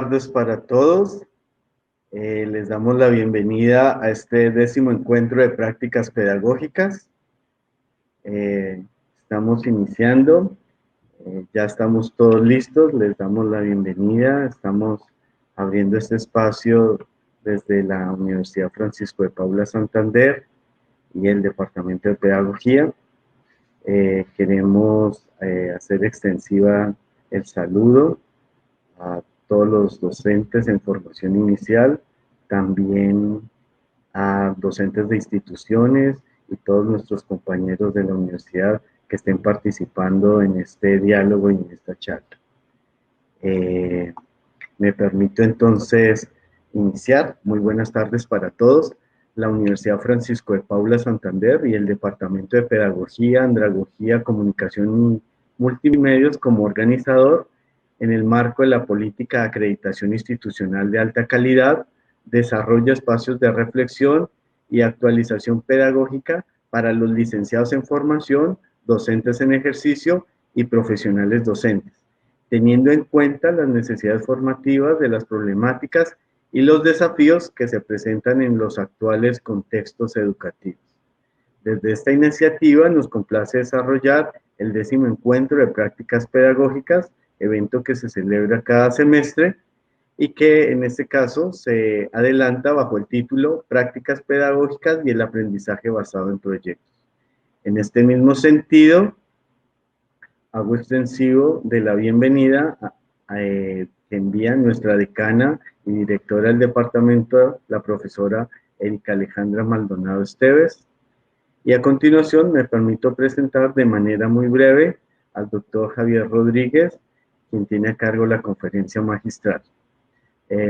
Tardes para todos. Les damos la bienvenida a este 10º encuentro de prácticas pedagógicas. Estamos iniciando, ya estamos todos listos, les damos la bienvenida. Estamos abriendo este espacio desde la Universidad Francisco de Paula Santander y el Departamento de Pedagogía. Queremos hacer extensiva el saludo a todos los docentes en formación inicial, también a docentes de instituciones y todos nuestros compañeros de la universidad que estén participando en este diálogo y en esta charla. Me permito entonces iniciar. Muy buenas tardes para todos. La Universidad Francisco de Paula Santander y el Departamento de Pedagogía, Andragogía, Comunicación y Multimedios como organizador, en el marco de la política de acreditación institucional de alta calidad, desarrolla espacios de reflexión y actualización pedagógica para los licenciados en formación, docentes en ejercicio y profesionales docentes, teniendo en cuenta las necesidades formativas de las problemáticas y los desafíos que se presentan en los actuales contextos educativos. Desde esta iniciativa nos complace desarrollar el 10º encuentro de prácticas pedagógicas, evento que se celebra cada semestre y que en este caso se adelanta bajo el título Prácticas Pedagógicas y el Aprendizaje Basado en Proyectos. En este mismo sentido, hago extensivo de la bienvenida que envía nuestra decana y directora del departamento, la profesora Erika Alejandra Maldonado Esteves. Y a continuación me permito presentar de manera muy breve al doctor Javier Rodríguez, quien tiene a cargo la conferencia magistral.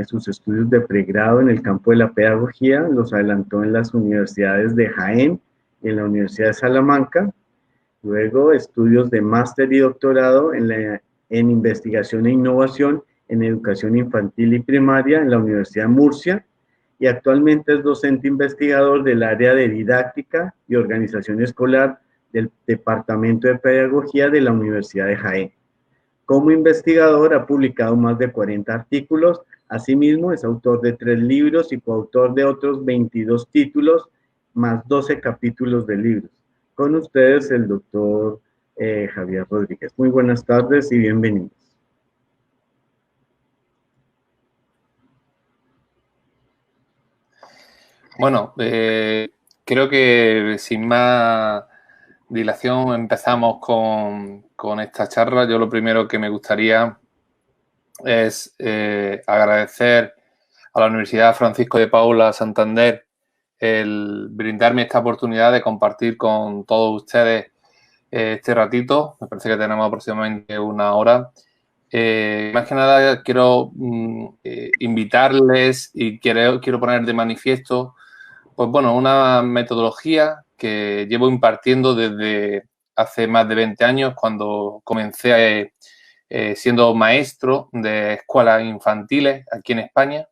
Sus estudios de pregrado en el campo de la pedagogía los adelantó en las universidades de Jaén y en la Universidad de Salamanca. Luego, estudios de máster y doctorado en investigación e innovación en educación infantil y primaria en la Universidad de Murcia, y actualmente es docente investigador del área de didáctica y organización escolar del Departamento de Pedagogía de la Universidad de Jaén. Como investigador ha publicado más de 40 artículos, asimismo es autor de 3 libros y coautor de otros 22 títulos, más 12 capítulos de libros. Con ustedes el doctor Javier Rodríguez. Muy buenas tardes y bienvenidos. Bueno, creo que sin más dilación empezamos con esta charla. Yo lo primero que me gustaría es agradecer a la Universidad Francisco de Paula Santander el brindarme esta oportunidad de compartir con todos ustedes este ratito. Me parece que tenemos aproximadamente una hora. Más que nada quiero invitarles y quiero poner de manifiesto pues bueno, una metodología que llevo impartiendo desde hace más de 20 años, cuando comencé siendo maestro de escuelas infantiles aquí en España,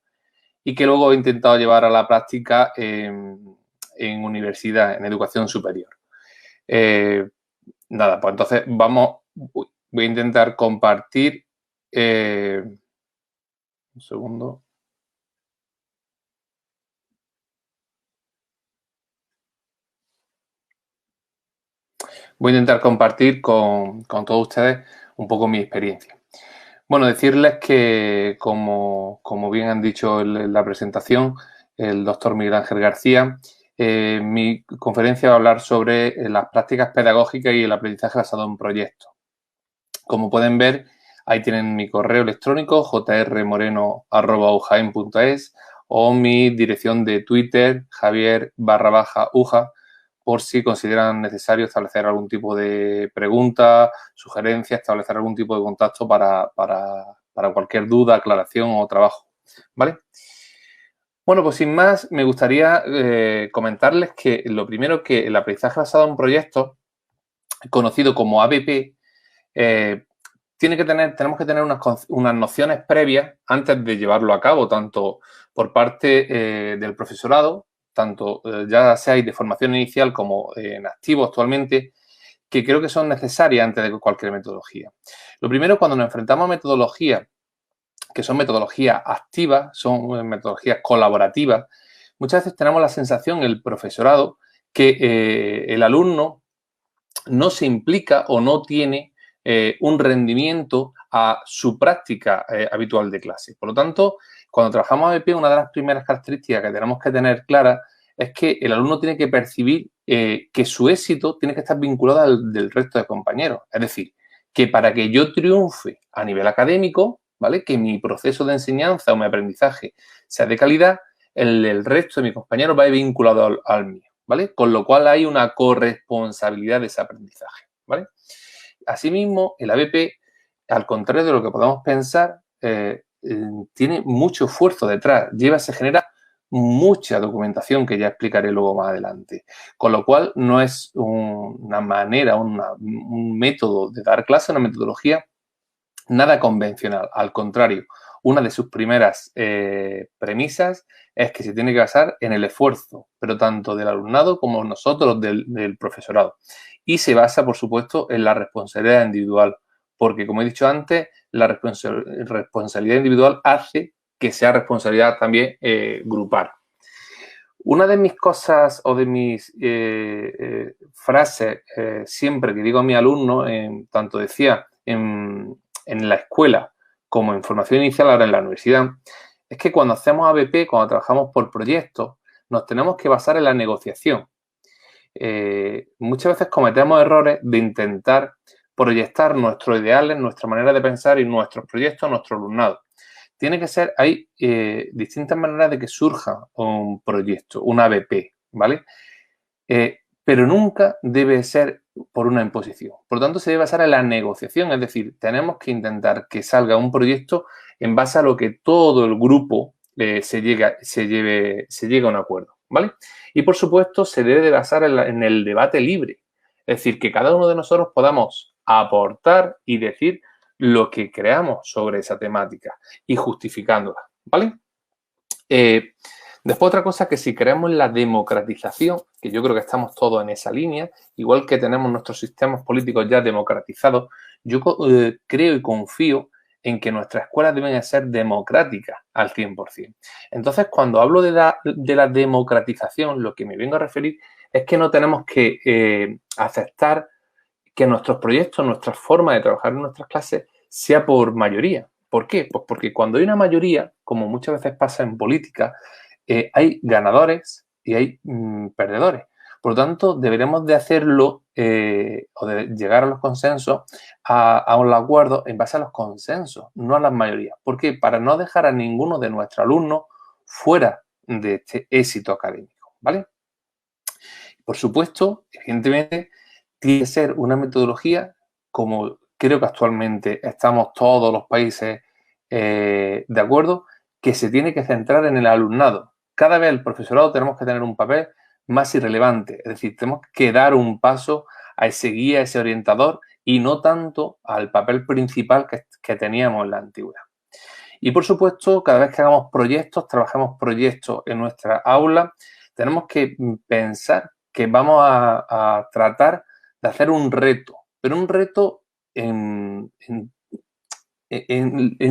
y que luego he intentado llevar a la práctica en universidad, en educación superior. Nada, pues entonces voy a intentar compartir. Un segundo. Voy a intentar compartir con todos ustedes un poco mi experiencia. Bueno, decirles que, como bien han dicho en la presentación, el doctor Miguel Ángel García, mi conferencia va a hablar sobre las prácticas pedagógicas y el aprendizaje basado en proyectos. Como pueden ver, ahí tienen mi correo electrónico, jrmoreno@ujaen.es, o mi dirección de Twitter, Javier_Uja, por si consideran necesario establecer algún tipo de pregunta, sugerencia, establecer algún tipo de contacto para cualquier duda, aclaración o trabajo, ¿vale? Bueno, pues sin más, me gustaría comentarles que lo primero, que el aprendizaje basado en proyectos, conocido como ABP, tenemos que tener unas nociones previas antes de llevarlo a cabo, tanto por parte del profesorado, tanto ya sea de formación inicial como en activo actualmente, que creo que son necesarias antes de cualquier metodología. Lo primero, cuando nos enfrentamos a metodologías que son metodologías activas, son metodologías colaborativas, muchas veces tenemos la sensación, el profesorado, que el alumno no se implica o no tiene un rendimiento a su práctica habitual de clase. Por lo tanto, cuando trabajamos ABP, una de las primeras características que tenemos que tener clara es que el alumno tiene que percibir que su éxito tiene que estar vinculado al del resto de compañeros. Es decir, que para que yo triunfe a nivel académico, ¿vale? Que mi proceso de enseñanza o mi aprendizaje sea de calidad, el resto de mis compañeros va a ir vinculado al mío, ¿vale? Con lo cual hay una corresponsabilidad de ese aprendizaje, ¿vale? Asimismo, el ABP, al contrario de lo que podamos pensar, tiene mucho esfuerzo detrás. Se genera mucha documentación que ya explicaré luego más adelante. Con lo cual, no es una manera, un método de dar clase, una metodología nada convencional. Al contrario, una de sus primeras premisas es que se tiene que basar en el esfuerzo, pero tanto del alumnado como nosotros del profesorado. Y se basa, por supuesto, en la responsabilidad individual, porque, como he dicho antes, la responsabilidad individual hace que sea responsabilidad también grupal. Una de mis cosas o de mis frases siempre que digo a mis alumnos, tanto decía en la escuela como en formación inicial, ahora en la universidad, es que cuando hacemos ABP, cuando trabajamos por proyectos, nos tenemos que basar en la negociación. Muchas veces cometemos errores de intentar proyectar nuestros ideales, nuestra manera de pensar y nuestros proyectos a nuestro alumnado. Tiene que ser, hay distintas maneras de que surja un proyecto, un ABP, ¿vale? Pero nunca debe ser por una imposición. Por lo tanto, se debe basar en la negociación, es decir, tenemos que intentar que salga un proyecto en base a lo que todo el grupo se llegue a un acuerdo, ¿vale? Y, por supuesto, se debe de basar en el debate libre, es decir, que cada uno de nosotros podamos aportar y decir lo que creamos sobre esa temática y justificándola, ¿vale? Después otra cosa que si creemos en la democratización, que yo creo que estamos todos en esa línea, igual que tenemos nuestros sistemas políticos ya democratizados, yo creo y confío en que nuestras escuelas deben ser democráticas al 100%. Entonces, cuando hablo de la democratización, lo que me vengo a referir es que no tenemos que aceptar que nuestros proyectos, nuestra forma de trabajar en nuestras clases sea por mayoría. ¿Por qué? Pues porque cuando hay una mayoría, como muchas veces pasa en política, hay ganadores y hay perdedores. Por lo tanto, deberemos de hacerlo o de llegar a los consensos, a un acuerdo en base a los consensos, no a las mayorías. ¿Por qué? Para no dejar a ninguno de nuestros alumnos fuera de este éxito académico, ¿vale? Por supuesto, evidentemente, tiene que ser una metodología, como creo que actualmente estamos todos los países de acuerdo, que se tiene que centrar en el alumnado. Cada vez el profesorado tenemos que tener un papel más irrelevante, es decir, tenemos que dar un paso a ese guía, a ese orientador y no tanto al papel principal que teníamos en la antigüedad. Y, por supuesto, cada vez que hagamos proyectos, trabajemos proyectos en nuestra aula, tenemos que pensar que vamos a tratar de hacer un reto, pero un reto en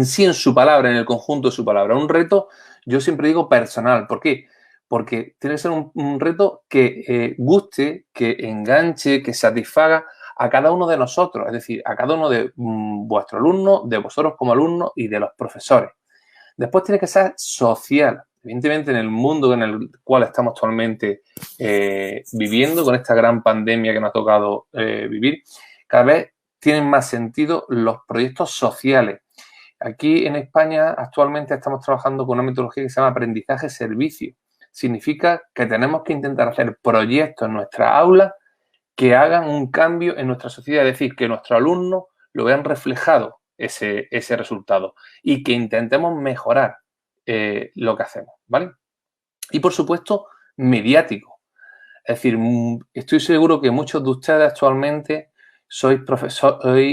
sí, en su palabra, en el conjunto de su palabra. Un reto, yo siempre digo personal. ¿Por qué? Porque tiene que ser un reto que guste, que enganche, que satisfaga a cada uno de nosotros, es decir, a cada uno de vuestros alumnos, de vosotros como alumnos y de los profesores. Después tiene que ser social. Evidentemente, en el mundo en el cual estamos actualmente viviendo, con esta gran pandemia que nos ha tocado vivir, cada vez tienen más sentido los proyectos sociales. Aquí en España actualmente estamos trabajando con una metodología que se llama aprendizaje-servicio. Significa que tenemos que intentar hacer proyectos en nuestra aula que hagan un cambio en nuestra sociedad, es decir, que nuestros alumnos lo vean reflejado ese resultado y que intentemos mejorar lo que hacemos, ¿vale? Y, por supuesto, mediático. Es decir, estoy seguro que muchos de ustedes actualmente sois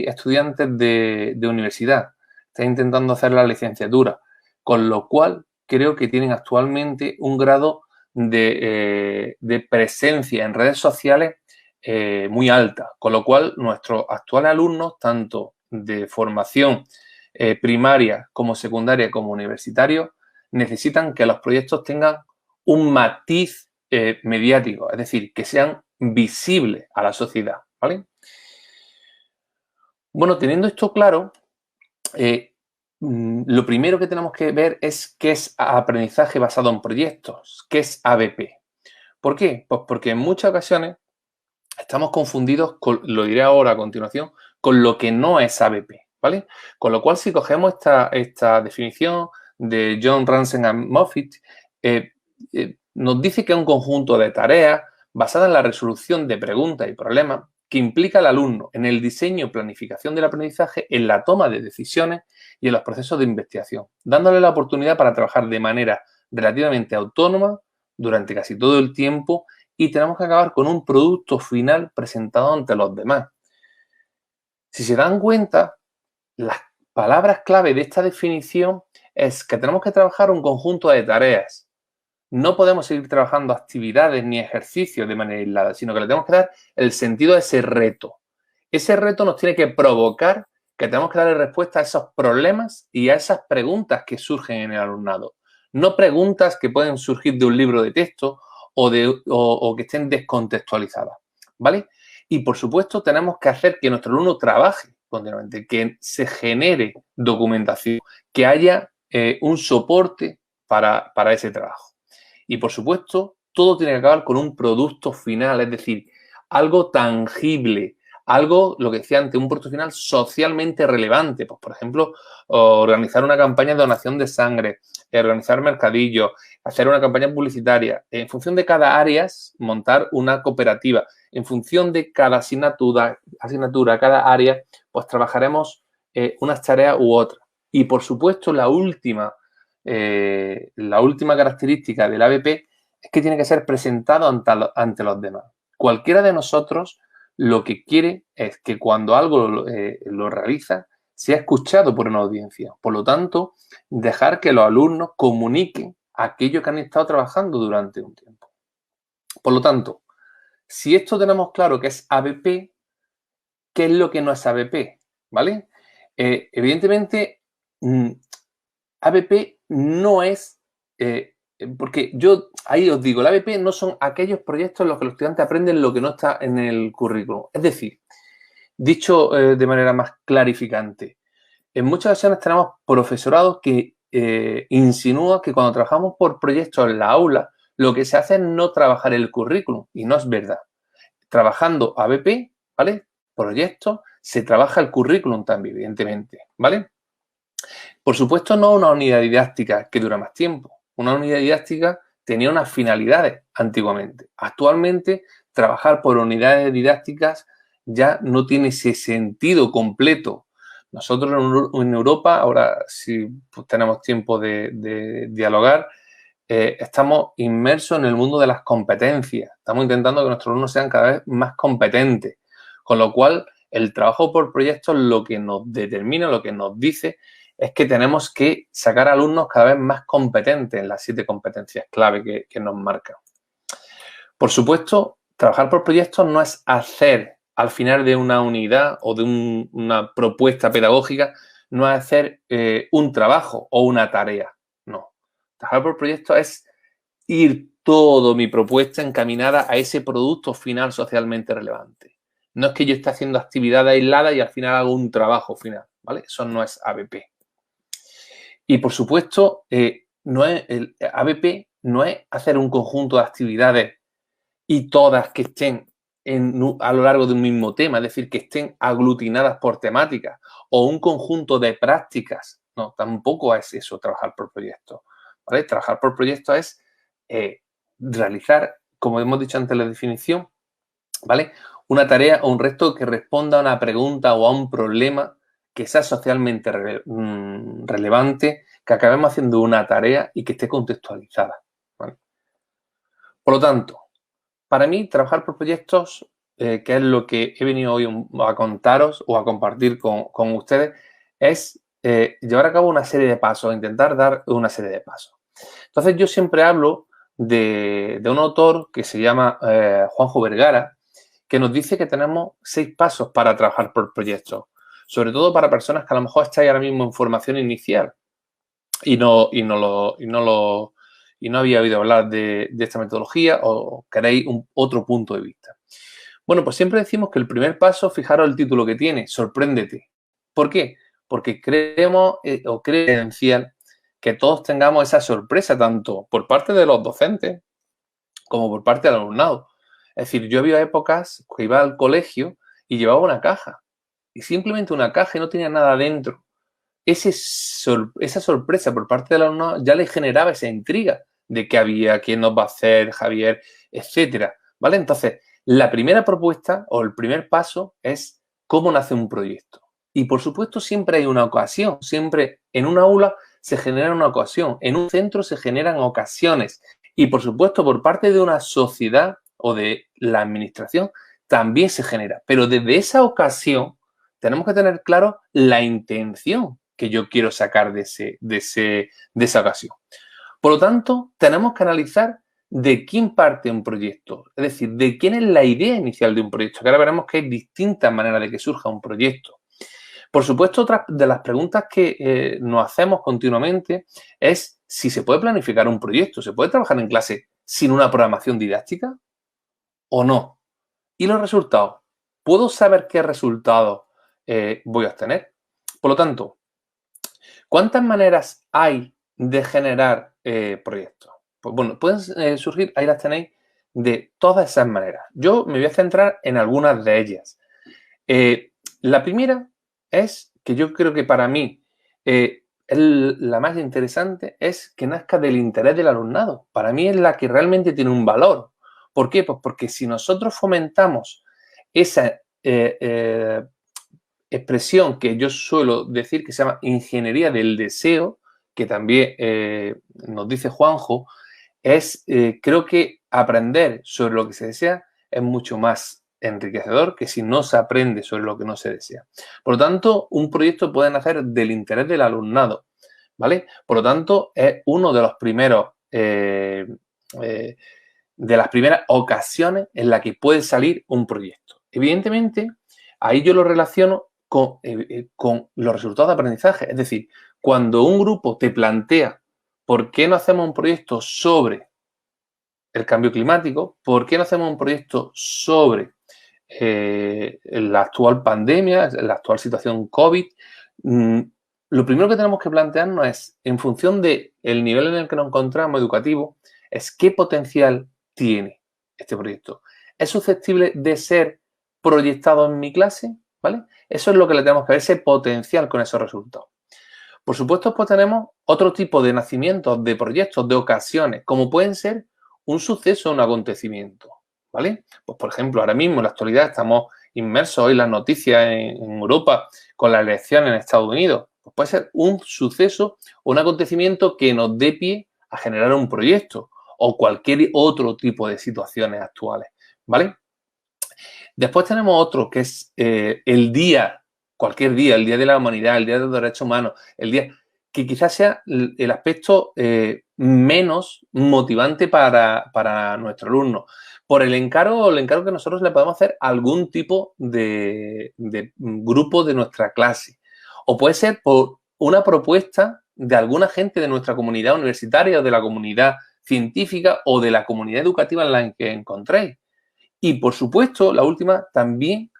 estudiantes de universidad, estáis intentando hacer la licenciatura, con lo cual creo que tienen actualmente un grado de presencia en redes sociales muy alta, con lo cual nuestros actuales alumnos, tanto de formación primaria como secundaria como universitario, necesitan que los proyectos tengan un matiz mediático, es decir, que sean visibles a la sociedad, ¿vale? Bueno, teniendo esto claro, lo primero que tenemos que ver es qué es aprendizaje basado en proyectos, qué es ABP. ¿Por qué? Pues porque en muchas ocasiones estamos confundidos, lo diré ahora a continuación, con lo que no es ABP, ¿vale? Con lo cual, si cogemos esta definición de John Ransom and Moffitt, nos dice que es un conjunto de tareas basadas en la resolución de preguntas y problemas que implica al alumno en el diseño y planificación del aprendizaje, en la toma de decisiones y en los procesos de investigación, dándole la oportunidad para trabajar de manera relativamente autónoma durante casi todo el tiempo y tenemos que acabar con un producto final presentado ante los demás. Si se dan cuenta, las palabras clave de esta definición es que tenemos que trabajar un conjunto de tareas. No podemos seguir trabajando actividades ni ejercicios de manera aislada, sino que le tenemos que dar el sentido a ese reto. Ese reto nos tiene que provocar que tenemos que darle respuesta a esos problemas y a esas preguntas que surgen en el alumnado. No preguntas que pueden surgir de un libro de texto o que estén descontextualizadas, ¿vale? Y, por supuesto, tenemos que hacer que nuestro alumno trabaje continuamente, que se genere documentación, que haya un soporte para ese trabajo. Y, por supuesto, todo tiene que acabar con un producto final, es decir, algo tangible, algo, lo que decía antes, un producto final socialmente relevante. Pues, por ejemplo, organizar una campaña de donación de sangre, organizar mercadillos, hacer una campaña publicitaria. En función de cada área, montar una cooperativa. En función de cada asignatura, cada área, pues trabajaremos unas tareas u otras. Y, por supuesto, la última característica del ABP es que tiene que ser presentado ante los demás. Cualquiera de nosotros lo que quiere es que cuando algo lo realiza, sea escuchado por una audiencia. Por lo tanto, dejar que los alumnos comuniquen aquello que han estado trabajando durante un tiempo. Por lo tanto, si esto tenemos claro que es ABP, ¿qué es lo que no es ABP? ¿Vale? Evidentemente, ABP no es, porque yo ahí os digo, el ABP no son aquellos proyectos en los que los estudiantes aprenden lo que no está en el currículum. Es decir, dicho de manera más clarificante, en muchas ocasiones tenemos profesorado que insinúa que cuando trabajamos por proyectos en la aula, lo que se hace es no trabajar el currículum, y no es verdad. Trabajando ABP, ¿vale? Proyectos, se trabaja el currículum también, evidentemente, ¿vale? Por supuesto, no una unidad didáctica que dura más tiempo. Una unidad didáctica tenía unas finalidades antiguamente. Actualmente, trabajar por unidades didácticas ya no tiene ese sentido completo. Nosotros en Europa, ahora si tenemos tiempo de dialogar, estamos inmersos en el mundo de las competencias. Estamos intentando que nuestros alumnos sean cada vez más competentes. Con lo cual, el trabajo por proyectos lo que nos determina, lo que nos dice, es que tenemos que sacar alumnos cada vez más competentes en las 7 competencias clave que nos marcan. Por supuesto, trabajar por proyectos no es hacer al final de una unidad o de una propuesta pedagógica, no es hacer un trabajo o una tarea, no. Trabajar por proyectos es ir toda mi propuesta encaminada a ese producto final socialmente relevante. No es que yo esté haciendo actividades aisladas y al final hago un trabajo final, ¿vale? Eso no es ABP. Y, por supuesto, el ABP no es hacer un conjunto de actividades y todas que estén a lo largo de un mismo tema, es decir, que estén aglutinadas por temáticas o un conjunto de prácticas. No, tampoco es eso trabajar por proyectos, ¿vale? Trabajar por proyectos es realizar, como hemos dicho antes en la definición, ¿vale? Una tarea o un reto que responda a una pregunta o a un problema que sea socialmente relevante, que acabemos haciendo una tarea y que esté contextualizada, ¿vale? Por lo tanto, para mí, trabajar por proyectos, que es lo que he venido hoy a contaros o a compartir con ustedes, es llevar a cabo una serie de pasos, intentar dar una serie de pasos. Entonces, yo siempre hablo de un autor que se llama Juanjo Vergara, que nos dice que tenemos 6 pasos para trabajar por proyectos. sobre todo para personas que a lo mejor estáis ahora mismo en formación inicial y no había oído hablar de esta metodología o queréis otro punto de vista. Bueno, pues siempre decimos que el primer paso, fijaros el título que tiene, sorpréndete. ¿Por qué? Porque creemos o creo esencial que todos tengamos esa sorpresa, tanto por parte de los docentes como por parte del alumnado. Es decir, yo había épocas que iba al colegio y llevaba una caja, y simplemente una caja y no tenía nada dentro. Esa sorpresa por parte del alumnado ya le generaba esa intriga de qué había, quién nos va a hacer, Javier, etcétera, ¿vale? Entonces, la primera propuesta o el primer paso es cómo nace un proyecto. Y, por supuesto, siempre hay una ocasión. Siempre en una aula se genera una ocasión. En un centro se generan ocasiones. Y, por supuesto, por parte de una sociedad o de la administración también se genera. Pero desde esa ocasión tenemos que tener claro la intención que yo quiero sacar de esa ocasión. Por lo tanto, tenemos que analizar de quién parte un proyecto, es decir, de quién es la idea inicial de un proyecto, que ahora veremos que hay distintas maneras de que surja un proyecto. Por supuesto, otra de las preguntas que nos hacemos continuamente es si se puede planificar un proyecto, ¿se puede trabajar en clase sin una programación didáctica o no? ¿Y los resultados? ¿Puedo saber qué resultados voy a obtener? Por lo tanto, ¿cuántas maneras hay de generar proyectos? Pues bueno, pueden surgir, ahí las tenéis, de todas esas maneras. Yo me voy a centrar en algunas de ellas. La primera es, que yo creo que para mí la más interesante, es que nazca del interés del alumnado. Para mí es la que realmente tiene un valor. ¿Por qué? Pues porque si nosotros fomentamos esa expresión que yo suelo decir que se llama ingeniería del deseo, que también nos dice Juanjo, creo que aprender sobre lo que se desea es mucho más enriquecedor que si no se aprende sobre lo que no se desea. Por lo tanto, un proyecto puede nacer del interés del alumnado, ¿vale? Por lo tanto, es uno de los primeros, de las primeras ocasiones en la que puede salir un proyecto. Evidentemente, ahí yo lo relaciono con los resultados de aprendizaje. Es decir, cuando un grupo te plantea ¿por qué no hacemos un proyecto sobre el cambio climático? ¿Por qué no hacemos un proyecto sobre la actual pandemia, la actual situación COVID? Lo primero que tenemos que plantearnos es, en función del nivel en el que nos encontramos educativo, es qué potencial tiene este proyecto. ¿Es susceptible de ser proyectado en mi clase? ¿Vale? Eso es lo que le tenemos que ver, ese potencial con esos resultados. Por supuesto, pues tenemos otro tipo de nacimientos, de proyectos, de ocasiones, como pueden ser un suceso, un acontecimiento, ¿vale? Pues, por ejemplo, ahora mismo en la actualidad estamos inmersos hoy en las noticias en Europa con la elección en Estados Unidos. Pues puede ser un suceso o un acontecimiento que nos dé pie a generar un proyecto o cualquier otro tipo de situaciones actuales, ¿vale? Después tenemos otro que es el día, cualquier día, el Día de la Humanidad, el Día de los Derechos Humanos, el día que quizás sea el aspecto menos motivante para nuestro alumno. Por el encargo que nosotros le podemos hacer a algún tipo de grupo de nuestra clase. O puede ser por una propuesta de alguna gente de nuestra comunidad universitaria o de la comunidad científica o de la comunidad educativa en la que encontréis. Y, por supuesto, la última también,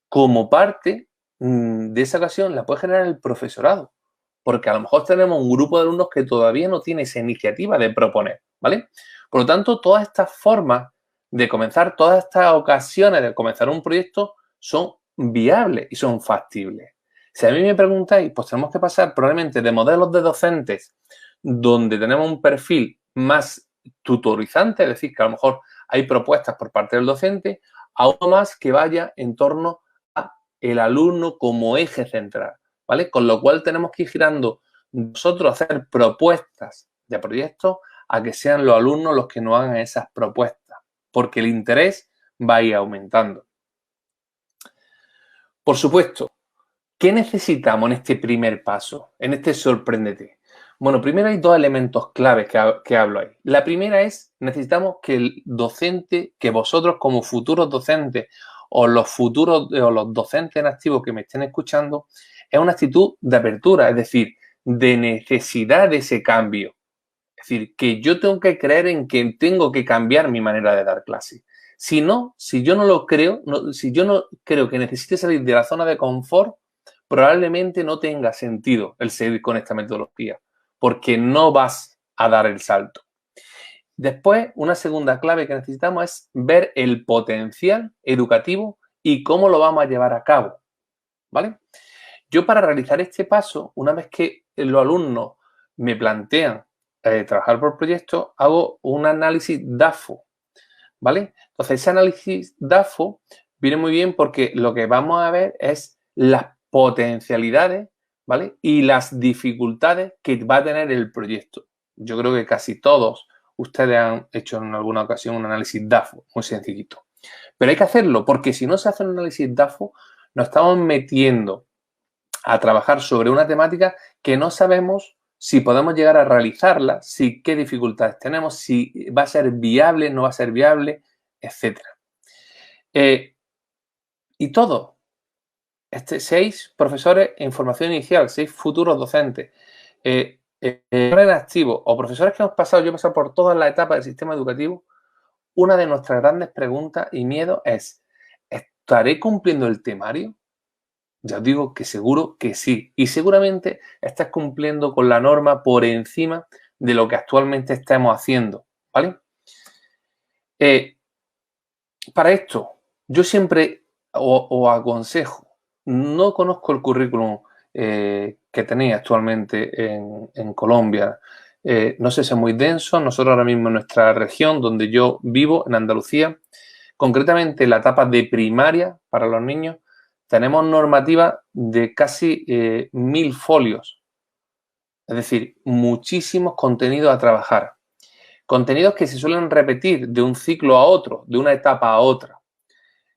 como parte de esa ocasión, la puede generar el profesorado. Porque a lo mejor tenemos un grupo de alumnos que todavía no tiene esa iniciativa de proponer, ¿vale? Por lo tanto, todas estas formas de comenzar, todas estas ocasiones de comenzar un proyecto son viables y son factibles. Si a mí me preguntáis, pues tenemos que pasar probablemente de modelos de docentes donde tenemos un perfil más tutorizante, es decir, que a lo mejor hay propuestas por parte del docente, a uno más que vaya en torno a el alumno como eje central, ¿vale? Con lo cual tenemos que ir girando nosotros a hacer propuestas de proyectos a que sean los alumnos los que nos hagan esas propuestas, porque el interés va a ir aumentando. Por supuesto, ¿qué necesitamos en este primer paso, en este sorpréndete? Bueno, primero hay dos elementos claves que hablo ahí. La primera es, necesitamos que el docente, que vosotros como futuros docentes o los futuros o los docentes en activo que me estén escuchando, es una actitud de apertura, es decir, de necesidad de ese cambio. Es decir, que yo tengo que creer en que tengo que cambiar mi manera de dar clase. Si no, si yo no lo creo, si yo no creo que necesite salir de la zona de confort, probablemente no tenga sentido el seguir con esta metodología, porque no vas a dar el salto. Después, una segunda clave que necesitamos es ver el potencial educativo y cómo lo vamos a llevar a cabo, ¿vale? Yo para realizar este paso, una vez que los alumnos me plantean trabajar por proyecto, hago un análisis DAFO, ¿vale? Entonces, ese análisis DAFO viene muy bien porque lo que vamos a ver es las potencialidades, ¿vale? Y las dificultades que va a tener el proyecto. Yo creo que casi todos ustedes han hecho en alguna ocasión un análisis DAFO, muy sencillito. Pero hay que hacerlo porque si no se hace un análisis DAFO, nos estamos metiendo a trabajar sobre una temática que no sabemos si podemos llegar a realizarla, si qué dificultades tenemos, si va a ser viable, no va a ser viable, etc. Y todo, 6 profesores en formación inicial, 6 futuros docentes, en activo o profesores que hemos pasado, yo he pasado por todas las etapas del sistema educativo, una de nuestras grandes preguntas y miedos es, ¿estaré cumpliendo el temario? Ya os digo que seguro que sí. Y seguramente estás cumpliendo con la norma por encima de lo que actualmente estamos haciendo, ¿vale? Para esto, yo siempre os aconsejo, no conozco el currículum que tenéis actualmente en Colombia. No sé si es muy denso. Nosotros ahora mismo en nuestra región, donde yo vivo, en Andalucía, concretamente la etapa de primaria para los niños, tenemos normativa de casi 1000 folios. Es decir, muchísimos contenidos a trabajar. Contenidos que se suelen repetir de un ciclo a otro, de una etapa a otra.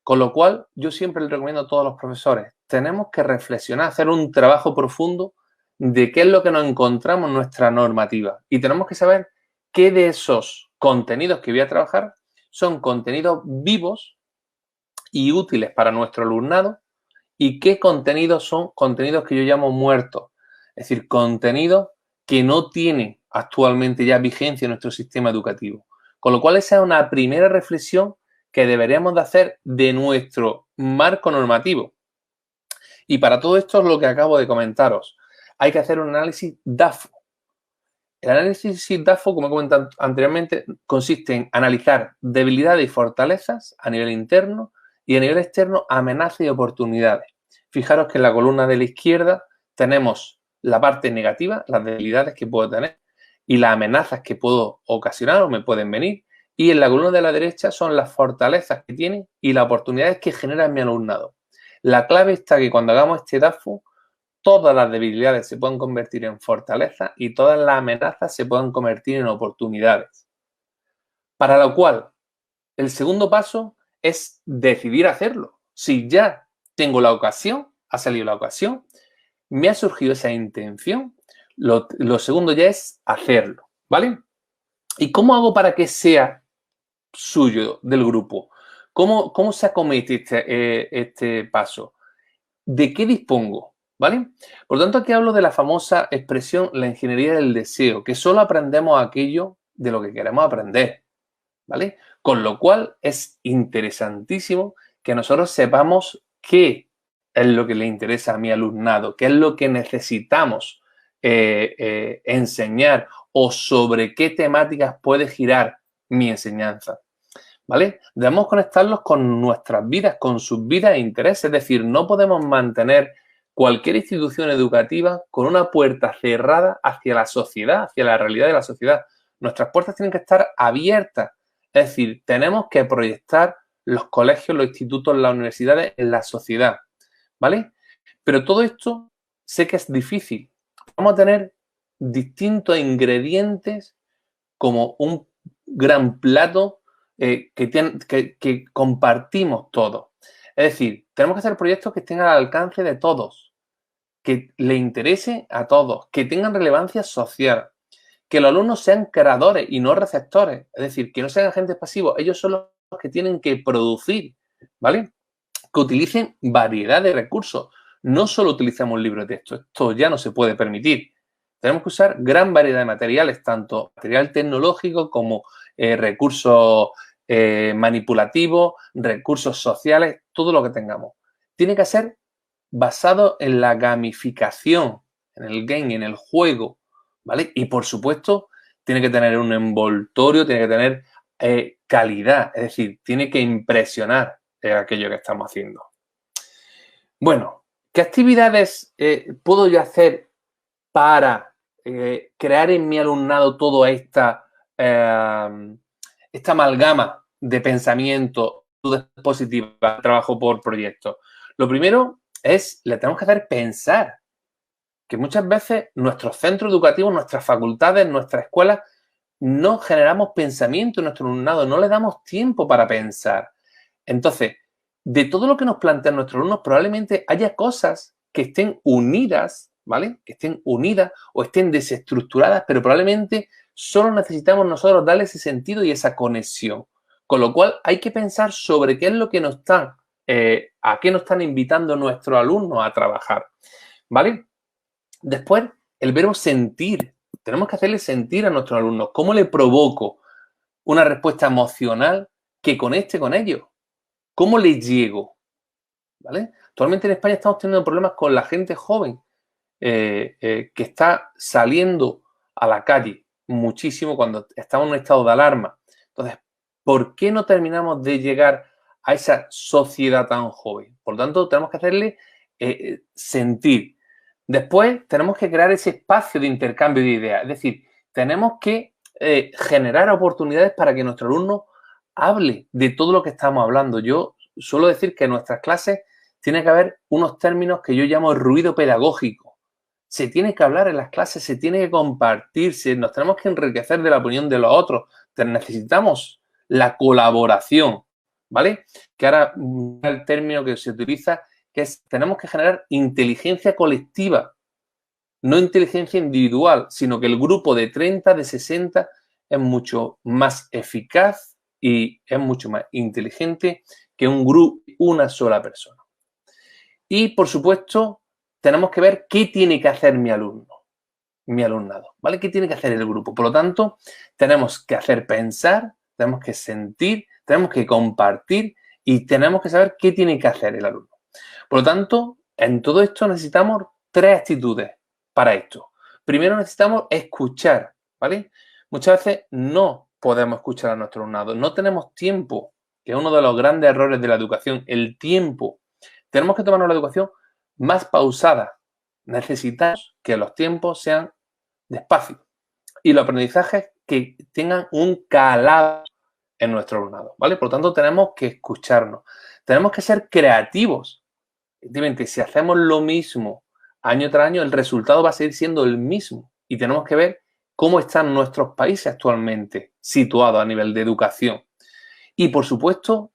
Con lo cual, yo siempre les recomiendo a todos los profesores, tenemos que reflexionar, hacer un trabajo profundo de qué es lo que nos encontramos en nuestra normativa. Y tenemos que saber qué de esos contenidos que voy a trabajar son contenidos vivos y útiles para nuestro alumnado y qué contenidos son contenidos que yo llamo muertos. Es decir, contenidos que no tienen actualmente ya vigencia en nuestro sistema educativo. Con lo cual, esa es una primera reflexión que deberíamos de hacer de nuestro marco normativo. Y para todo esto es lo que acabo de comentaros. Hay que hacer un análisis DAFO. El análisis DAFO, como he comentado anteriormente, consiste en analizar debilidades y fortalezas a nivel interno y a nivel externo amenazas y oportunidades. Fijaros que en la columna de la izquierda tenemos la parte negativa, las debilidades que puedo tener y las amenazas que puedo ocasionar o me pueden venir. Y en la columna de la derecha son las fortalezas que tiene y las oportunidades que genera en mi alumnado. La clave está que cuando hagamos este DAFO, todas las debilidades se pueden convertir en fortalezas y todas las amenazas se pueden convertir en oportunidades. Para lo cual, el segundo paso es decidir hacerlo. Si ya tengo la ocasión, ha salido la ocasión, me ha surgido esa intención, lo segundo ya es hacerlo, ¿vale? ¿Y cómo hago para que sea suyo, del grupo? ¿Cómo se acomete este paso? ¿De qué dispongo? ¿Vale? Por lo tanto, aquí hablo de la famosa expresión la ingeniería del deseo, que solo aprendemos aquello de lo que queremos aprender, ¿vale? Con lo cual es interesantísimo que nosotros sepamos qué es lo que le interesa a mi alumnado, qué es lo que necesitamos enseñar o sobre qué temáticas puede girar mi enseñanza, ¿vale? Debemos conectarlos con nuestras vidas, con sus vidas e intereses. Es decir, no podemos mantener cualquier institución educativa con una puerta cerrada hacia la sociedad, hacia la realidad de la sociedad. Nuestras puertas tienen que estar abiertas. Es decir, tenemos que proyectar los colegios, los institutos, las universidades en la sociedad, ¿vale? Pero todo esto sé que es difícil. Vamos a tener distintos ingredientes como un gran plato que compartimos todos. Es decir, tenemos que hacer proyectos que estén al alcance de todos, que le interese a todos, que tengan relevancia social, que los alumnos sean creadores y no receptores. Es decir, que no sean agentes pasivos, ellos son los que tienen que producir, ¿vale? que utilicen variedad de recursos. No solo utilizamos libros de texto, esto ya no se puede permitir. Tenemos que usar gran variedad de materiales, tanto material tecnológico como recursos manipulativos, recursos sociales, todo lo que tengamos. Tiene que ser basado en la gamificación, en el game, en el juego, ¿vale? Y, por supuesto, tiene que tener un envoltorio, tiene que tener calidad, es decir, tiene que impresionar aquello que estamos haciendo. Bueno, ¿qué actividades puedo yo hacer para crear en mi alumnado toda esta amalgama de pensamiento positiva, trabajo por proyecto? Lo primero es, le tenemos que hacer pensar, que muchas veces nuestros centros educativos, nuestras facultades, nuestras escuelas, no generamos pensamiento en nuestro alumnado, no le damos tiempo para pensar. Entonces, de todo lo que nos plantean nuestros alumnos, probablemente haya cosas que estén unidas, ¿vale? Que estén unidas o estén desestructuradas, pero probablemente solo necesitamos nosotros darle ese sentido y esa conexión. Con lo cual, hay que pensar sobre qué es lo que nos están, a qué nos están invitando nuestros alumnos a trabajar, ¿vale? Después, el verbo sentir. Tenemos que hacerle sentir a nuestros alumnos. ¿Cómo le provoco una respuesta emocional que conecte con ellos? ¿Cómo les llego? ¿Vale? Actualmente en España estamos teniendo problemas con la gente joven que está saliendo a la calle muchísimo cuando estamos en un estado de alarma. Entonces, ¿por qué no terminamos de llegar a esa sociedad tan joven? Por lo tanto, tenemos que hacerle sentir. Después, tenemos que crear ese espacio de intercambio de ideas. Es decir, tenemos que generar oportunidades para que nuestro alumno hable de todo lo que estamos hablando. Yo suelo decir que en nuestras clases tiene que haber unos términos que yo llamo ruido pedagógico. Se tiene que hablar en las clases, se tiene que compartirse, nos tenemos que enriquecer de la opinión de los otros. Necesitamos la colaboración, ¿vale? Que ahora el término que se utiliza, que es, tenemos que generar inteligencia colectiva, no inteligencia individual, sino que el grupo de 30, de 60 es mucho más eficaz y es mucho más inteligente que un grupo, una sola persona. Y, por supuesto, tenemos que ver qué tiene que hacer mi alumnado, ¿vale? ¿Qué tiene que hacer el grupo? Por lo tanto, tenemos que hacer pensar, tenemos que sentir, tenemos que compartir y tenemos que saber qué tiene que hacer el alumno. Por lo tanto, en todo esto necesitamos 3 actitudes para esto. Primero necesitamos escuchar, ¿vale? Muchas veces no podemos escuchar a nuestro alumnado, no tenemos tiempo, que es uno de los grandes errores de la educación, el tiempo. Tenemos que tomarnos la educación más pausada. Necesitamos que los tiempos sean despacio y los aprendizajes que tengan un calado en nuestro alumnado, ¿vale? Por lo tanto, tenemos que escucharnos. Tenemos que ser creativos. Evidentemente, si hacemos lo mismo año tras año, el resultado va a seguir siendo el mismo y tenemos que ver cómo están nuestros países actualmente situados a nivel de educación. Y, por supuesto,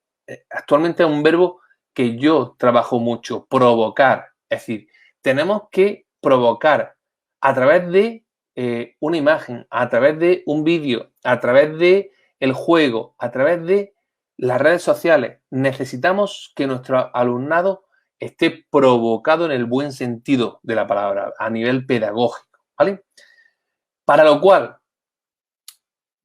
actualmente es un verbo que yo trabajo mucho, provocar. Es decir, tenemos que provocar a través de una imagen, a través de un vídeo, a través de el juego, a través de las redes sociales. Necesitamos que nuestro alumnado esté provocado en el buen sentido de la palabra, a nivel pedagógico, ¿vale? Para lo cual,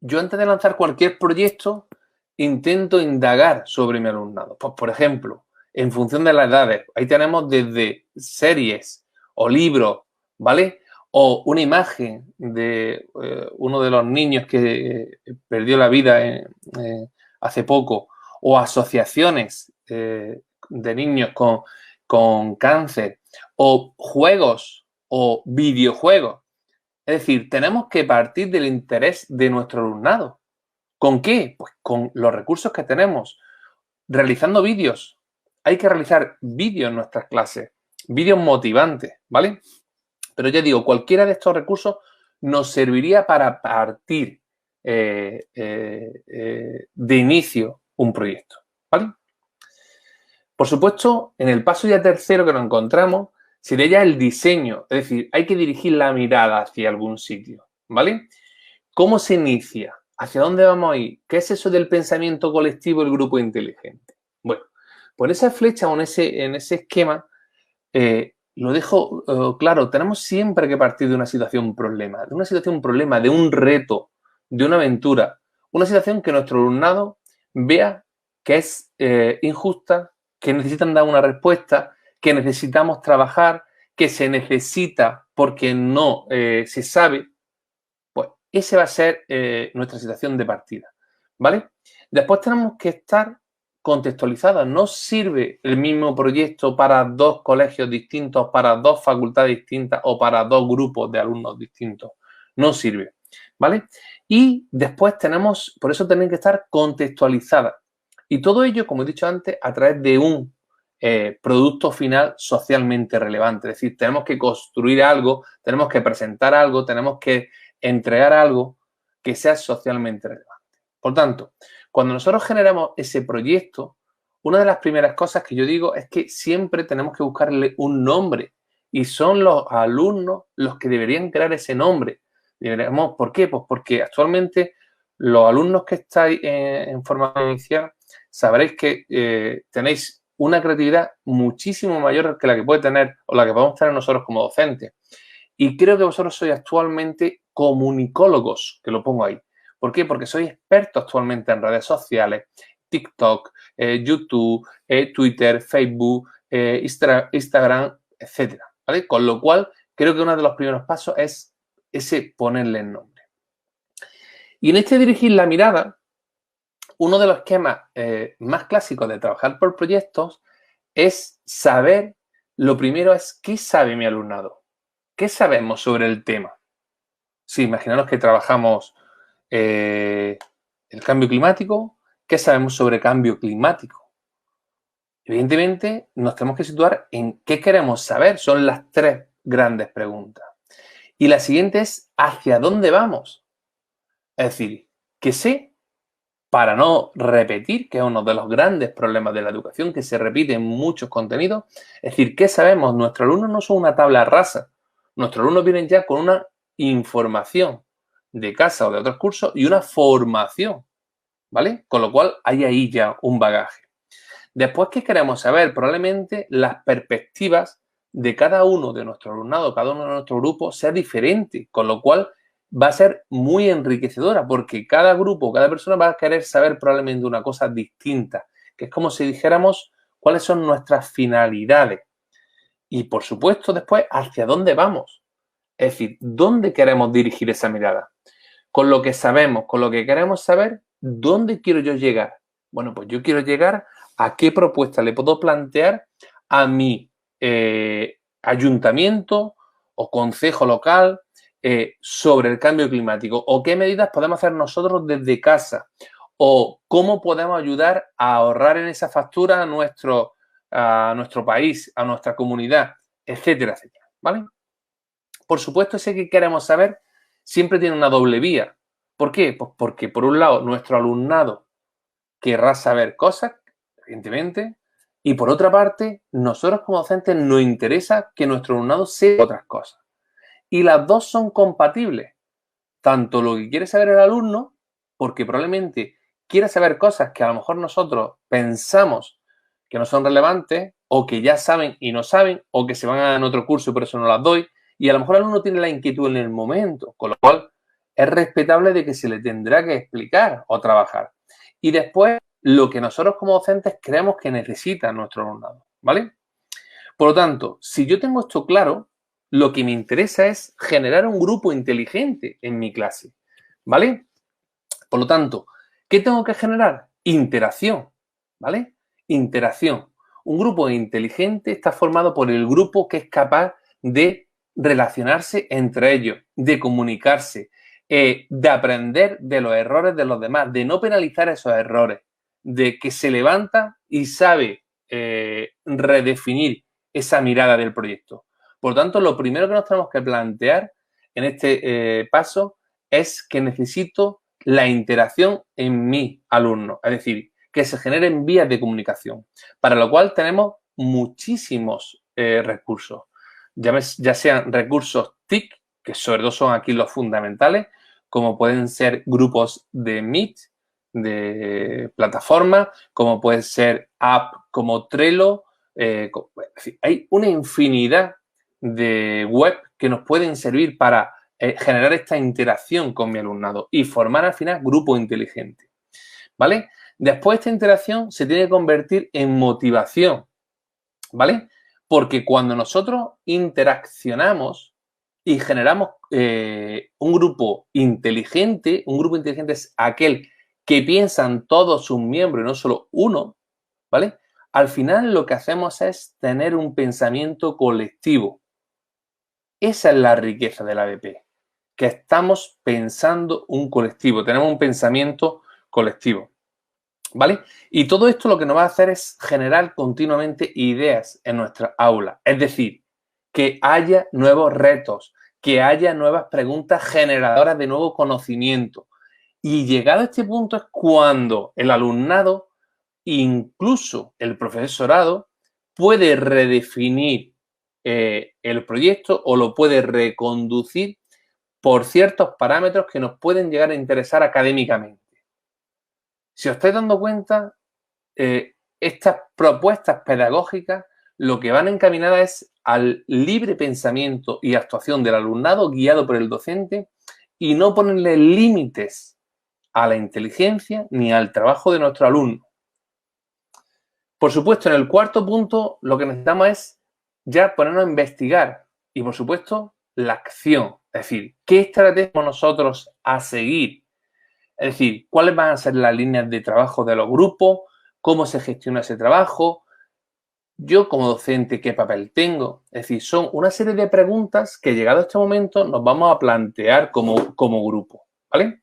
yo antes de lanzar cualquier proyecto, intento indagar sobre mi alumnado. Pues, por ejemplo, en función de las edades, ahí tenemos desde series o libros, ¿vale? O una imagen de uno de los niños que perdió la vida hace poco, o asociaciones de niños con cáncer, o juegos o videojuegos. Es decir, tenemos que partir del interés de nuestro alumnado. ¿Con qué? Pues con los recursos que tenemos. Realizando vídeos. Hay que realizar vídeos en nuestras clases, vídeos motivantes, ¿vale? Pero ya digo, cualquiera de estos recursos nos serviría para partir de inicio un proyecto, ¿vale? Por supuesto, en el paso ya tercero que nos encontramos, sería ya el diseño. Es decir, hay que dirigir la mirada hacia algún sitio, ¿vale? ¿Cómo se inicia? ¿Hacia dónde vamos a ir? ¿Qué es eso del pensamiento colectivo, el grupo inteligente? Bueno, Pues en esa flecha o en ese esquema lo dejo claro, tenemos siempre que partir de una situación problema, de un reto, de una aventura, una situación que nuestro alumnado vea que es injusta, que necesitan dar una respuesta, que necesitamos trabajar, que se necesita porque no se sabe. Pues esa va a ser nuestra situación de partida, ¿vale? Después tenemos que estar contextualizadas. No sirve el mismo proyecto para dos colegios distintos, para dos facultades distintas o para dos grupos de alumnos distintos. No sirve, ¿vale? Y después tenemos, por eso tienen que estar contextualizadas. Y todo ello, como he dicho antes, a través de un producto final socialmente relevante. Es decir, tenemos que construir algo, tenemos que presentar algo, tenemos que entregar algo que sea socialmente relevante. Por tanto, cuando nosotros generamos ese proyecto, una de las primeras cosas que yo digo es que siempre tenemos que buscarle un nombre y son los alumnos los que deberían crear ese nombre. ¿Por qué? Pues porque actualmente los alumnos que estáis en formación inicial sabréis que tenéis una creatividad muchísimo mayor que la que puede tener o la que podemos tener nosotros como docentes. Y creo que vosotros sois actualmente comunicólogos, que lo pongo ahí. ¿Por qué? Porque sois expertos actualmente en redes sociales, TikTok, YouTube, Twitter, Facebook, Instagram, etcétera, ¿vale? Con lo cual, creo que uno de los primeros pasos es ese ponerle el nombre. Y en este dirigir la mirada, uno de los esquemas más clásicos de trabajar por proyectos es saber, lo primero es, ¿qué sabe mi alumnado? ¿Qué sabemos sobre el tema? Sí, imaginaros que trabajamos el cambio climático. ¿Qué sabemos sobre cambio climático? Evidentemente, nos tenemos que situar en qué queremos saber. Son las tres grandes preguntas. Y la siguiente es, ¿hacia dónde vamos? Es decir, ¿qué sé? Para no repetir, que es uno de los grandes problemas de la educación, que se repite en muchos contenidos. Es decir, ¿qué sabemos? Nuestros alumnos no son una tabla rasa. Nuestros alumnos vienen ya con una información de casa o de otros cursos y una formación, ¿vale? Con lo cual hay ahí ya un bagaje. Después, ¿qué queremos saber? Probablemente las perspectivas de cada uno de nuestro alumnado, cada uno de nuestro grupo sea diferente, con lo cual va a ser muy enriquecedora porque cada grupo, cada persona va a querer saber probablemente una cosa distinta, que es como si dijéramos cuáles son nuestras finalidades y, por supuesto, después hacia dónde vamos. Es decir, ¿dónde queremos dirigir esa mirada? Con lo que sabemos, con lo que queremos saber, ¿dónde quiero yo llegar? Bueno, pues yo quiero llegar a qué propuesta le puedo plantear a mi ayuntamiento o consejo local sobre el cambio climático o qué medidas podemos hacer nosotros desde casa o cómo podemos ayudar a ahorrar en esa factura a nuestro país, a nuestra comunidad, etcétera, etcétera, ¿vale? Por supuesto, ese que queremos saber siempre tiene una doble vía. ¿Por qué? Pues porque, por un lado, nuestro alumnado querrá saber cosas, evidentemente, y por otra parte, nosotros como docentes nos interesa que nuestro alumnado sepa otras cosas. Y las dos son compatibles. Tanto lo que quiere saber el alumno, porque probablemente quiera saber cosas que a lo mejor nosotros pensamos que no son relevantes, o que ya saben y no saben, o que se van a en otro curso y por eso no las doy, y a lo mejor el alumno tiene la inquietud en el momento, con lo cual es respetable de que se le tendrá que explicar o trabajar. Y después, lo que nosotros como docentes creemos que necesita nuestro alumnado, ¿vale? Por lo tanto, si yo tengo esto claro, lo que me interesa es generar un grupo inteligente en mi clase, ¿vale? Por lo tanto, ¿qué tengo que generar? Interacción, ¿vale? Interacción. Un grupo inteligente está formado por el grupo que es capaz de relacionarse entre ellos, de comunicarse, de aprender de los errores de los demás, de no penalizar esos errores, de que se levanta y sabe redefinir esa mirada del proyecto. Por lo tanto, lo primero que nos tenemos que plantear en este paso es que necesito la interacción en mi alumno, es decir, que se generen vías de comunicación, para lo cual tenemos muchísimos recursos, ya sean recursos TIC, que sobre todo son aquí los fundamentales, como pueden ser grupos de Meet, de plataformas, como puede ser app como Trello. Es decir, hay una infinidad de web que nos pueden servir para generar esta interacción con mi alumnado y formar al final grupo inteligente, ¿vale? Después esta interacción se tiene que convertir en motivación, ¿vale? Porque cuando nosotros interaccionamos y generamos un grupo inteligente es aquel que piensan todos sus miembros y no solo uno, ¿vale? Al final lo que hacemos es tener un pensamiento colectivo. Esa es la riqueza del ABP, que estamos pensando un colectivo, tenemos un pensamiento colectivo, ¿vale? Y todo esto lo que nos va a hacer es generar continuamente ideas en nuestra aula, es decir, que haya nuevos retos, que haya nuevas preguntas generadoras de nuevo conocimiento. Y llegado a este punto es cuando el alumnado, incluso el profesorado, puede redefinir el proyecto o lo puede reconducir por ciertos parámetros que nos pueden llegar a interesar académicamente. Si os estáis dando cuenta, estas propuestas pedagógicas lo que van encaminadas es al libre pensamiento y actuación del alumnado guiado por el docente y no ponerle límites a la inteligencia ni al trabajo de nuestro alumno. Por supuesto, en el cuarto punto lo que necesitamos es ya ponernos a investigar y, por supuesto, la acción. Es decir, ¿qué estrategia nosotros a seguir? Es decir, ¿cuáles van a ser las líneas de trabajo de los grupos? ¿Cómo se gestiona ese trabajo? Yo como docente, ¿qué papel tengo? Es decir, son una serie de preguntas que llegado a este momento nos vamos a plantear como grupo, ¿vale?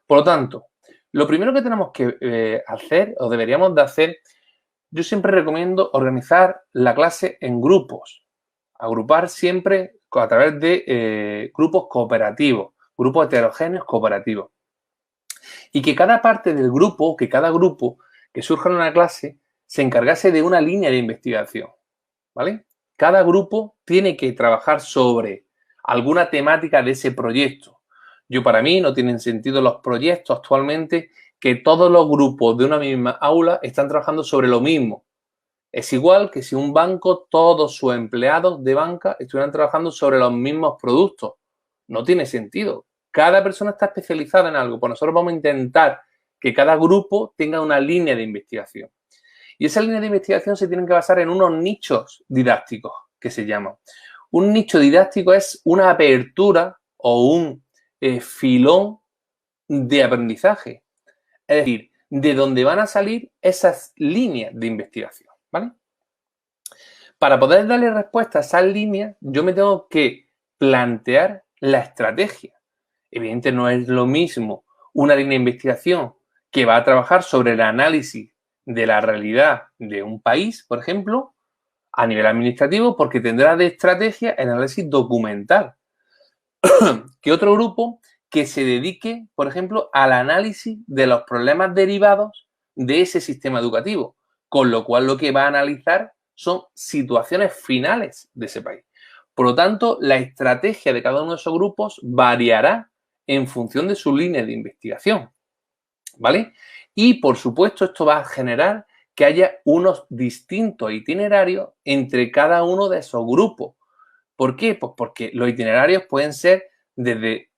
Por lo tanto, lo primero que tenemos que hacer o deberíamos de hacer, yo siempre recomiendo organizar la clase en grupos, agrupar siempre a través de grupos cooperativos, grupos heterogéneos cooperativos. Y que cada parte del grupo, que cada grupo que surja en una clase, se encargase de una línea de investigación, ¿vale? Cada grupo tiene que trabajar sobre alguna temática de ese proyecto. Para mí, no tienen sentido los proyectos actualmente que todos los grupos de una misma aula están trabajando sobre lo mismo. Es igual que si un banco, todos sus empleados de banca estuvieran trabajando sobre los mismos productos. No tiene sentido. Cada persona está especializada en algo. Pues nosotros vamos a intentar que cada grupo tenga una línea de investigación. Y esa línea de investigación se tiene que basar en unos nichos didácticos que se llaman. Un nicho didáctico es una apertura o un filón de aprendizaje. Es decir, de donde van a salir esas líneas de investigación, ¿vale? Para poder darle respuesta a esas líneas, yo me tengo que plantear la estrategia. Evidentemente no es lo mismo una línea de investigación que va a trabajar sobre el análisis de la realidad de un país, por ejemplo, a nivel administrativo, porque tendrá de estrategia el análisis documental. Que otro grupo que se dedique, por ejemplo, al análisis de los problemas derivados de ese sistema educativo, con lo cual lo que va a analizar son situaciones finales de ese país. Por lo tanto, la estrategia de cada uno de esos grupos variará en función de su línea de investigación, ¿vale? Y, por supuesto, esto va a generar que haya unos distintos itinerarios entre cada uno de esos grupos. ¿Por qué? Pues porque los itinerarios pueden ser desde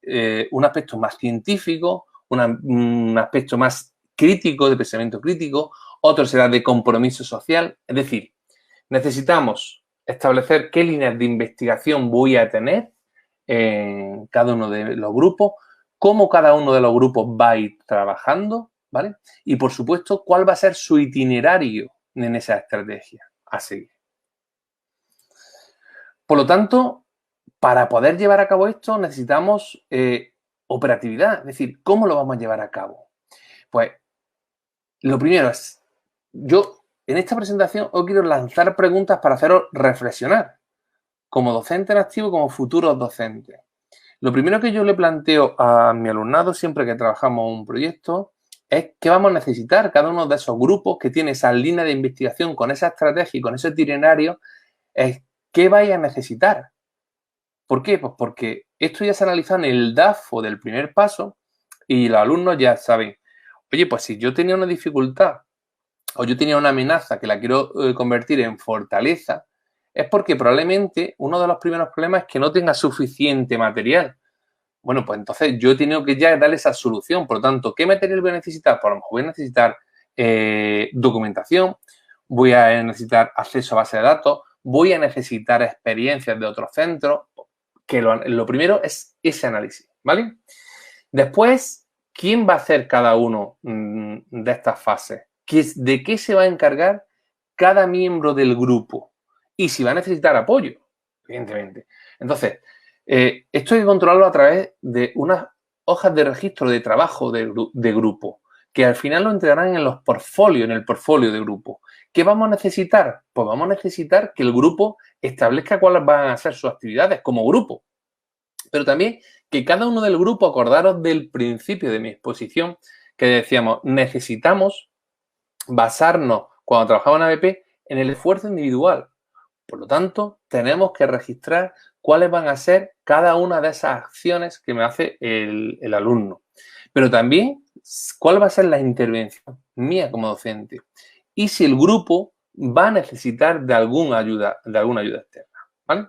un aspecto más científico, un aspecto más crítico, de pensamiento crítico, otro será de compromiso social. Es decir, necesitamos establecer qué líneas de investigación voy a tener en cada uno de los grupos, cómo cada uno de los grupos va a ir trabajando, ¿vale? Y, por supuesto, cuál va a ser su itinerario en esa estrategia a seguir. Por lo tanto, para poder llevar a cabo esto necesitamos operatividad, es decir, ¿cómo lo vamos a llevar a cabo? Pues lo primero es, yo en esta presentación os quiero lanzar preguntas para haceros reflexionar, como docente en activo, como futuros docentes. Lo primero que yo le planteo a mi alumnado siempre que trabajamos un proyecto es qué vamos a necesitar cada uno de esos grupos que tiene esa línea de investigación con esa estrategia y con ese itinerario, es qué vais a necesitar. ¿Por qué? Pues porque esto ya se analiza en el DAFO del primer paso y los alumnos ya saben, oye, pues si yo tenía una dificultad o yo tenía una amenaza que la quiero convertir en fortaleza, es porque probablemente uno de los primeros problemas es que no tenga suficiente material. Bueno, pues entonces yo he tenido que ya darle esa solución. Por lo tanto, ¿qué material voy a necesitar? Pues a lo mejor voy a necesitar documentación, voy a necesitar acceso a base de datos, voy a necesitar experiencias de otros centros, que lo primero es ese análisis, ¿vale? Después, ¿quién va a hacer cada uno de estas fases? ¿De qué se va a encargar cada miembro del grupo? Y si va a necesitar apoyo, evidentemente. Entonces, esto hay que controlarlo a través de unas hojas de registro de trabajo de grupo, que al final lo entregarán en los portfolios, en el portfolio de grupo. ¿Qué vamos a necesitar? Pues vamos a necesitar que el grupo establezca cuáles van a ser sus actividades como grupo. Pero también que cada uno del grupo, acordaros del principio de mi exposición, que decíamos, necesitamos basarnos, cuando trabajamos en ABP, en el esfuerzo individual. Por lo tanto, tenemos que registrar cuáles van a ser cada una de esas acciones que me hace el alumno. Pero también, cuál va a ser la intervención mía como docente. Y si el grupo va a necesitar de alguna ayuda externa. ¿Vale?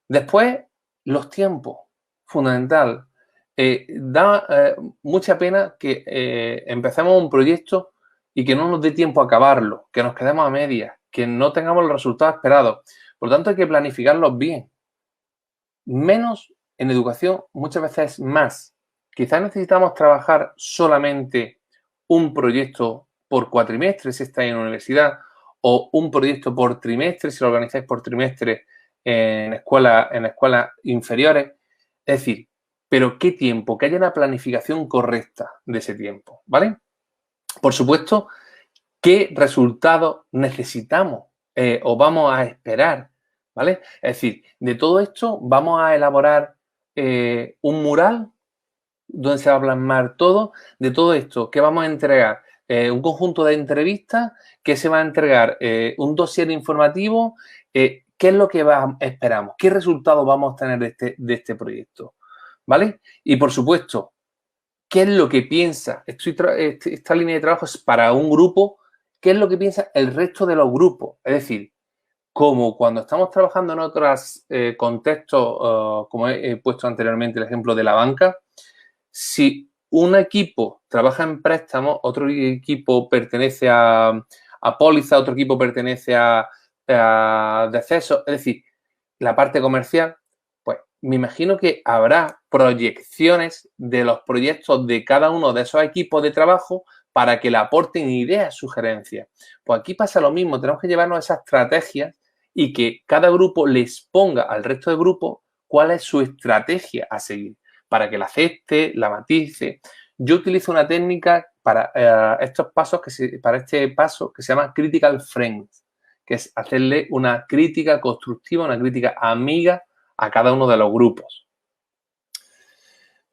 Después, los tiempos, fundamental. Da mucha pena que empecemos un proyecto y que no nos dé tiempo a acabarlo, que nos quedemos a medias, que no tengamos los resultados esperados. Por lo tanto, hay que planificarlos bien. Menos en educación muchas veces es más. Quizás necesitamos trabajar solamente un proyecto por cuatrimestre si estáis en universidad o un proyecto por trimestre si lo organizáis por trimestre en escuelas inferiores. Es decir, pero ¿qué tiempo? Que haya una planificación correcta de ese tiempo, ¿vale? Por supuesto, ¿qué resultados necesitamos o vamos a esperar? ¿Vale? Es decir, de todo esto vamos a elaborar un mural donde se va a plasmar todo. De todo esto, ¿qué vamos a entregar? Un conjunto de entrevistas, ¿qué se va a entregar? Un dossier informativo. ¿Qué es lo que esperamos? ¿Qué resultados vamos a tener de este proyecto? ¿Vale? Y por supuesto, ¿qué es lo que piensa? Esta línea de trabajo es para un grupo. ¿Qué es lo que piensa el resto de los grupos? Es decir, como cuando estamos trabajando en otros contextos, como he puesto anteriormente el ejemplo de la banca, si un equipo trabaja en préstamos, otro equipo pertenece a póliza, otro equipo pertenece a decesos, es decir, la parte comercial, pues me imagino que habrá proyecciones de los proyectos de cada uno de esos equipos de trabajo para que le aporten ideas, sugerencias. Pues aquí pasa lo mismo, tenemos que llevarnos esas estrategias y que cada grupo les ponga al resto de grupos cuál es su estrategia a seguir, para que la acepte, la matice. Yo utilizo una técnica para estos pasos, para este paso que se llama Critical Friends, que es hacerle una crítica constructiva, una crítica amiga a cada uno de los grupos.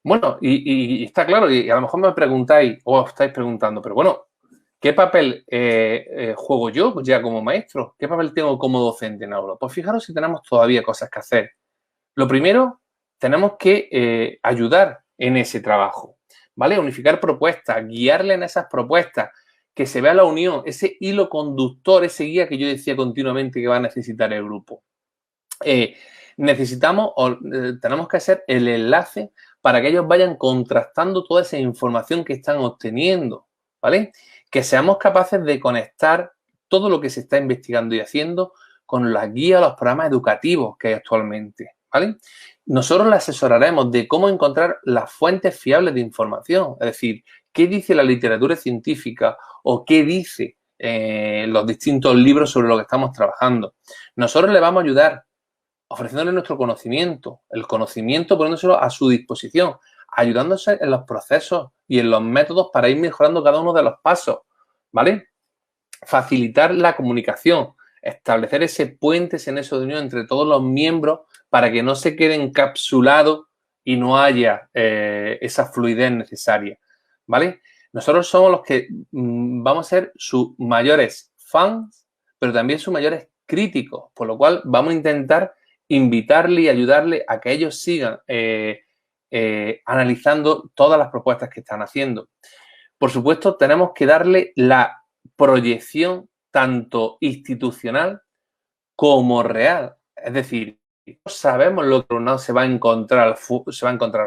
Bueno, y está claro, y a lo mejor me preguntáis o os estáis preguntando, pero bueno, ¿qué papel juego yo ya como maestro? ¿Qué papel tengo como docente en aula? Pues fijaros si tenemos todavía cosas que hacer. Lo primero, tenemos que ayudar en ese trabajo, ¿vale? Unificar propuestas, guiarle en esas propuestas, que se vea la unión, ese hilo conductor, ese guía que yo decía continuamente que va a necesitar el grupo. Tenemos que hacer el enlace para que ellos vayan contrastando toda esa información que están obteniendo, ¿vale? Que seamos capaces de conectar todo lo que se está investigando y haciendo con las guías, los programas educativos que hay actualmente, ¿vale? Nosotros les asesoraremos de cómo encontrar las fuentes fiables de información, es decir, qué dice la literatura científica o qué dice los distintos libros sobre lo que estamos trabajando. Nosotros les vamos a ayudar ofreciéndole nuestro conocimiento, el conocimiento poniéndoselo a su disposición, ayudándose en los procesos y en los métodos para ir mejorando cada uno de los pasos, ¿vale? Facilitar la comunicación, establecer ese puente, ese nexo de unión entre todos los miembros para que no se quede encapsulado y no haya esa fluidez necesaria, ¿vale? Nosotros somos los que vamos a ser sus mayores fans, pero también sus mayores críticos, por lo cual vamos a intentar invitarle y ayudarle a que ellos sigan analizando todas las propuestas que están haciendo. por supuesto, tenemos que darle la proyección tanto institucional como real. Es decir, sabemos lo que el alumnado se va a encontrar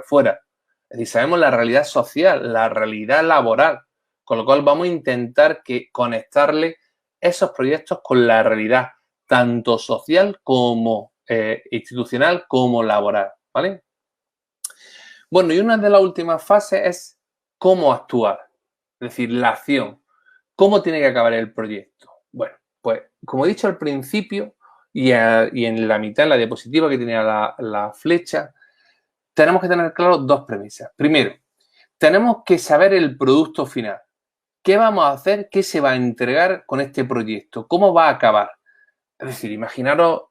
fuera. Es decir, sabemos la realidad social, la realidad laboral, con lo cual vamos a intentar conectarle esos proyectos con la realidad, tanto social como institucional como laboral, ¿vale? Bueno, y una de las últimas fases es cómo actuar, es decir, la acción. ¿Cómo tiene que acabar el proyecto? Bueno, pues como he dicho al principio y en la mitad, en la diapositiva que tenía la flecha, tenemos que tener claro dos premisas. Primero, tenemos que saber el producto final. ¿Qué vamos a hacer? ¿Qué se va a entregar con este proyecto? ¿Cómo va a acabar? Es decir, imaginaros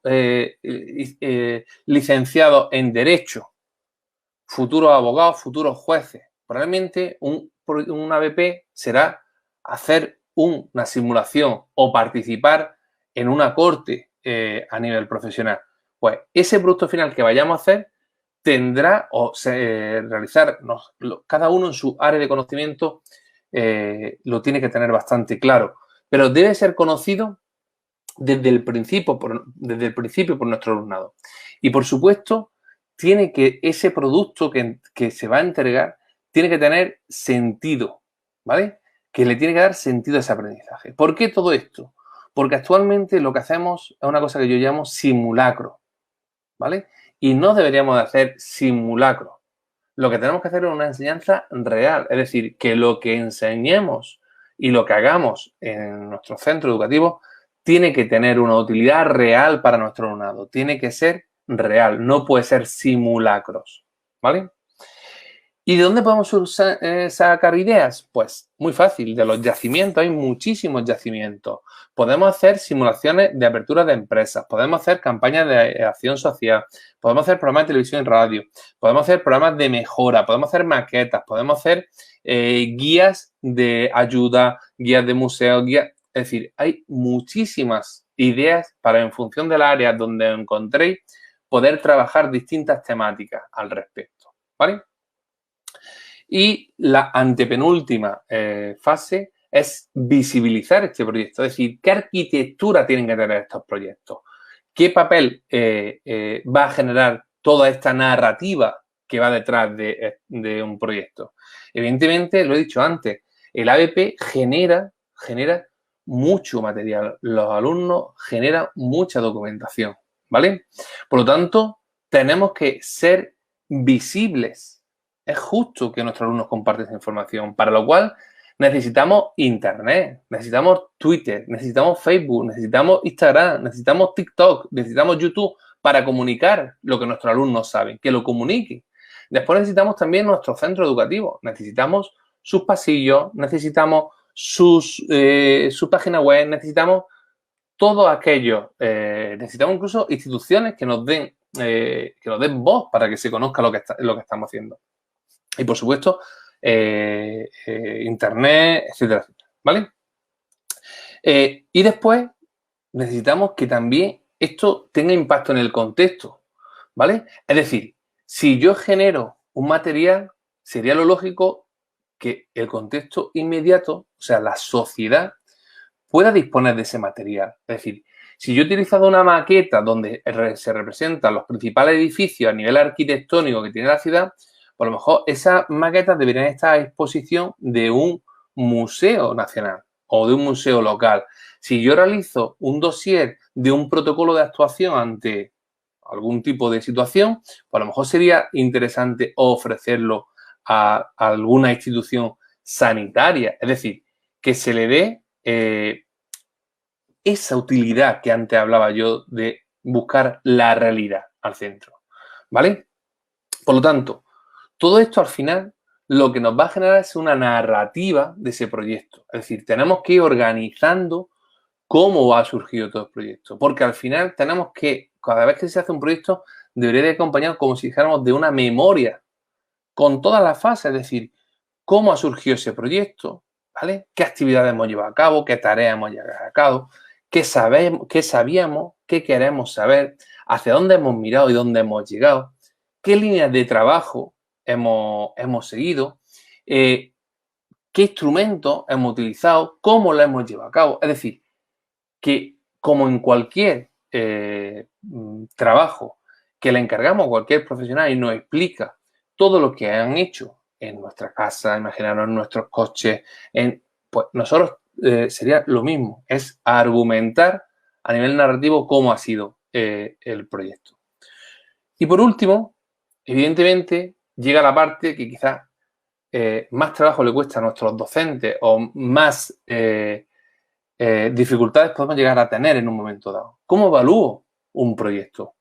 licenciados en Derecho, futuros abogados, futuros jueces. Probablemente un ABP será hacer una simulación o participar en una corte a nivel profesional. Pues ese producto final que vayamos a hacer tendrá realizar cada uno en su área de conocimiento, lo tiene que tener bastante claro, pero debe ser conocido desde el principio por nuestro alumnado. Y por supuesto, tiene que ese producto que se va a entregar tiene que tener sentido, ¿vale? Que le tiene que dar sentido a ese aprendizaje. ¿Por qué todo esto? Porque actualmente lo que hacemos es una cosa que yo llamo simulacro, ¿vale? Y no deberíamos de hacer simulacro. Lo que tenemos que hacer es una enseñanza real, es decir, que lo que enseñemos y lo que hagamos en nuestro centro educativo tiene que tener una utilidad real para nuestro alumnado, tiene que ser real, no puede ser simulacros, ¿vale? ¿Y de dónde podemos sacar ideas? Pues muy fácil, de los yacimientos, hay muchísimos yacimientos. Podemos hacer simulaciones de apertura de empresas, podemos hacer campañas de acción social, podemos hacer programas de televisión y radio, podemos hacer programas de mejora, podemos hacer maquetas, podemos hacer guías de ayuda, guías de museos, guías. Es decir, hay muchísimas ideas para, en función del área donde encontréis, poder trabajar distintas temáticas al respecto, ¿vale? Y la antepenúltima fase es visibilizar este proyecto, es decir, qué arquitectura tienen que tener estos proyectos, qué papel va a generar toda esta narrativa que va detrás de un proyecto. Evidentemente, lo he dicho antes, el ABP genera mucho material, los alumnos generan mucha documentación, ¿vale? Por lo tanto, tenemos que ser visibles. Es justo que nuestros alumnos compartan esa información, para lo cual necesitamos Internet, necesitamos Twitter, necesitamos Facebook, necesitamos Instagram, necesitamos TikTok, necesitamos YouTube para comunicar lo que nuestros alumnos saben, que lo comuniquen. Después necesitamos también nuestro centro educativo, necesitamos sus pasillos, necesitamos su página web, necesitamos todo aquello, necesitamos incluso instituciones que nos den voz para que se conozca lo que estamos haciendo. Y, por supuesto, Internet, etcétera, etcétera, ¿vale? Y después necesitamos que también esto tenga impacto en el contexto, ¿vale? Es decir, si yo genero un material, sería lo lógico que el contexto inmediato, o sea, la sociedad, pueda disponer de ese material. Es decir, si yo he utilizado una maqueta donde se representan los principales edificios a nivel arquitectónico que tiene la ciudad, pues a lo mejor esas maquetas deberían estar a disposición de un museo nacional o de un museo local. Si yo realizo un dossier de un protocolo de actuación ante algún tipo de situación, pues a lo mejor sería interesante ofrecerlo a alguna institución sanitaria. Es decir, que se le dé esa utilidad que antes hablaba yo de buscar la realidad al centro, ¿vale? Por lo tanto, todo esto al final lo que nos va a generar es una narrativa de ese proyecto. Es decir, tenemos que ir organizando cómo va a surgir todo el proyecto. Porque al final tenemos que, cada vez que se hace un proyecto, debería de acompañar como si dijéramos de una memoria con todas las fases. Es decir, cómo ha surgido ese proyecto, ¿vale? ¿Qué actividades hemos llevado a cabo? ¿Qué tareas hemos llevado a cabo? ¿Qué sabíamos? ¿Qué queremos saber? ¿Hacia dónde hemos mirado y dónde hemos llegado? ¿Qué líneas de trabajo hemos seguido? qué instrumentos hemos utilizado, cómo lo hemos llevado a cabo. Es decir, que como en cualquier trabajo que le encargamos a cualquier profesional y nos explica todo lo que han hecho en nuestra casa, imaginaros en nuestros coches, pues nosotros sería lo mismo, es argumentar a nivel narrativo cómo ha sido el proyecto. Y por último, evidentemente, llega la parte que quizás más trabajo le cuesta a nuestros docentes o más dificultades podemos llegar a tener en un momento dado. ¿Cómo evalúo un proyecto?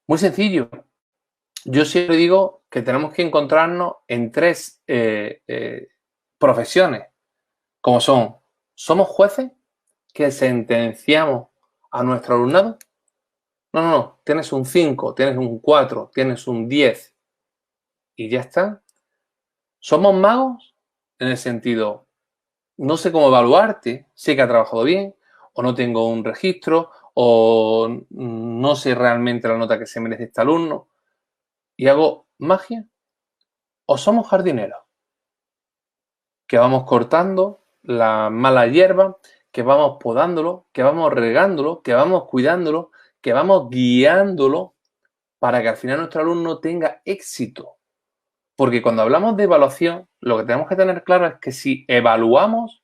Muy sencillo. Yo siempre digo que tenemos que encontrarnos en tres profesiones, como son, ¿somos jueces que sentenciamos a nuestro alumnado? No, tienes un 5, tienes un 4, tienes un 10 y ya está. ¿Somos magos? En el sentido, no sé cómo evaluarte, sé que ha trabajado bien, o no tengo un registro, o no sé realmente la nota que se merece este alumno, y hago magia. ¿O somos jardineros? Que vamos cortando la mala hierba, que vamos podándolo, que vamos regándolo, que vamos cuidándolo, que vamos guiándolo para que al final nuestro alumno tenga éxito. Porque cuando hablamos de evaluación, lo que tenemos que tener claro es que si evaluamos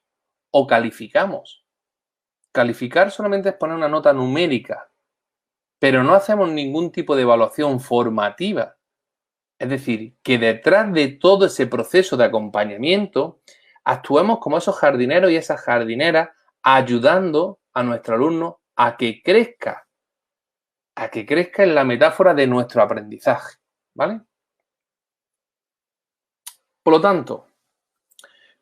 o calificamos. Calificar solamente es poner una nota numérica, pero no hacemos ningún tipo de evaluación formativa. Es decir, que detrás de todo ese proceso de acompañamiento, actuemos como esos jardineros y esas jardineras ayudando a nuestro alumno a que crezca en la metáfora de nuestro aprendizaje, ¿vale? Por lo tanto,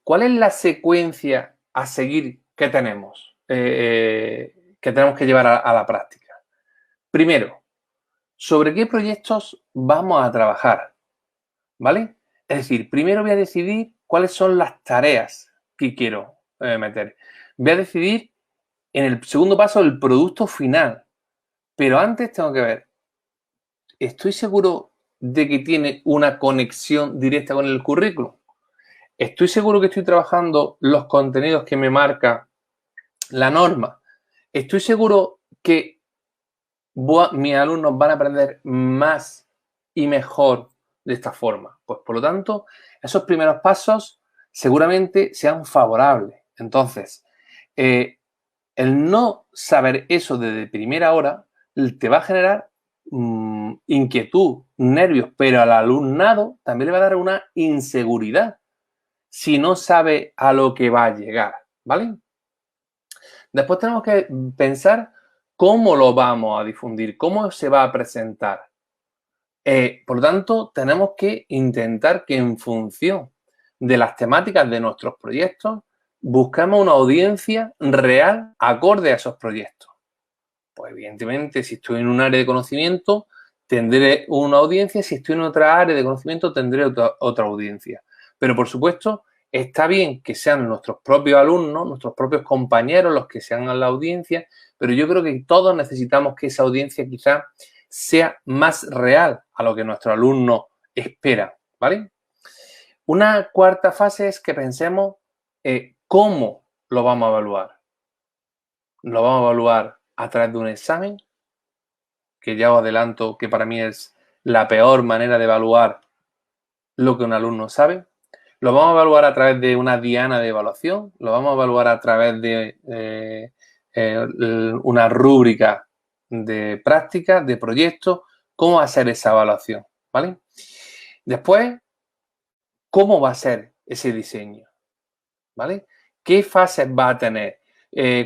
¿cuál es la secuencia a seguir que tenemos? Que tenemos que llevar a la práctica. Primero, ¿sobre qué proyectos vamos a trabajar? ¿Vale? Es decir, primero voy a decidir cuáles son las tareas que quiero meter. Voy a decidir en el segundo paso el producto final. Pero antes tengo que ver, ¿estoy seguro de que tiene una conexión directa con el currículum? ¿Estoy seguro que estoy trabajando los contenidos que me marca la norma? ¿Estoy seguro que mis alumnos van a aprender más y mejor de esta forma? Pues por lo tanto, esos primeros pasos seguramente sean favorables. Entonces, el no saber eso desde primera hora te va a generar inquietud, nervios, pero al alumnado también le va a dar una inseguridad si no sabe a lo que va a llegar, ¿vale? Después tenemos que pensar cómo lo vamos a difundir, cómo se va a presentar. Por lo tanto, tenemos que intentar que en función de las temáticas de nuestros proyectos, busquemos una audiencia real acorde a esos proyectos. Pues evidentemente, si estoy en un área de conocimiento, tendré una audiencia, si estoy en otra área de conocimiento, tendré otra audiencia. Pero, por supuesto, está bien que sean nuestros propios alumnos, nuestros propios compañeros los que sean la audiencia, pero yo creo que todos necesitamos que esa audiencia quizás sea más real a lo que nuestro alumno espera, ¿vale? Una cuarta fase es que pensemos cómo lo vamos a evaluar. Lo vamos a evaluar a través de un examen, que ya os adelanto que para mí es la peor manera de evaluar lo que un alumno sabe. Lo vamos a evaluar a través de una diana de evaluación, lo vamos a evaluar a través de una rúbrica de práctica, de proyecto, cómo va a ser esa evaluación, ¿vale? Después, ¿cómo va a ser ese diseño? ¿Vale? ¿Qué fases va a tener?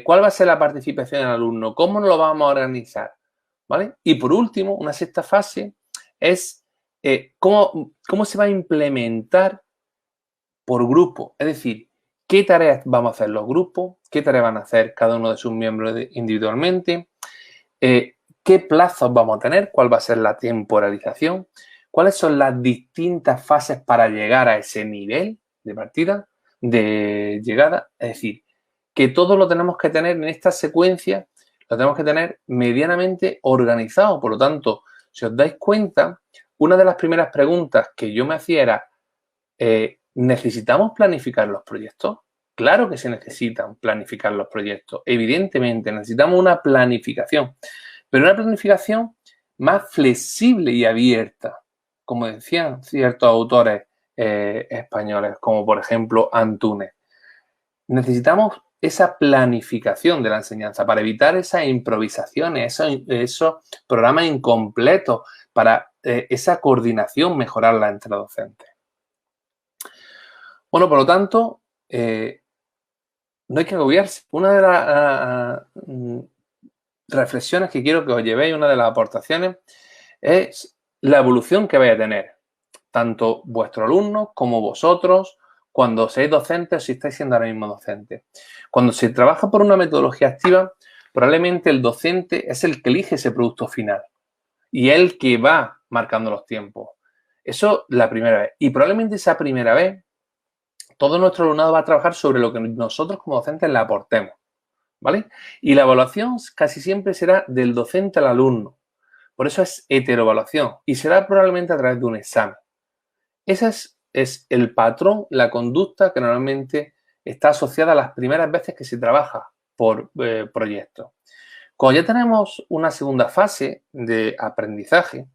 ¿Cuál va a ser la participación del alumno? ¿Cómo nos lo vamos a organizar? ¿Vale? Y por último, una sexta fase es cómo se va a implementar por grupo. Es decir, qué tareas vamos a hacer los grupos, qué tareas van a hacer cada uno de sus miembros individualmente, qué plazos vamos a tener, cuál va a ser la temporalización, cuáles son las distintas fases para llegar a ese nivel de partida, de llegada. Es decir, que todo lo tenemos que tener en esta secuencia, lo tenemos que tener medianamente organizado. Por lo tanto, si os dais cuenta, una de las primeras preguntas que yo me hacía era ¿necesitamos planificar los proyectos? Claro que se necesitan planificar los proyectos. Evidentemente, necesitamos una planificación, pero una planificación más flexible y abierta, como decían ciertos autores españoles, como por ejemplo Antúnez. Necesitamos esa planificación de la enseñanza para evitar esas improvisaciones, esos programas incompletos, para esa coordinación, mejorarla entre docentes. Bueno, por lo tanto, no hay que agobiarse. Una de las reflexiones que quiero que os llevéis, una de las aportaciones, es la evolución que vais a tener, tanto vuestros alumnos como vosotros, cuando seáis docentes o si estáis siendo ahora mismo docentes. Cuando se trabaja por una metodología activa, probablemente el docente es el que elige ese producto final y el que va marcando los tiempos. Eso la primera vez. Y probablemente esa primera vez todo nuestro alumnado va a trabajar sobre lo que nosotros como docentes le aportemos, ¿vale? Y la evaluación casi siempre será del docente al alumno. Por eso es heteroevaluación y será probablemente a través de un examen. Ese es el patrón, la conducta que normalmente está asociada a las primeras veces que se trabaja por proyectos. Cuando ya tenemos una segunda fase de aprendizaje,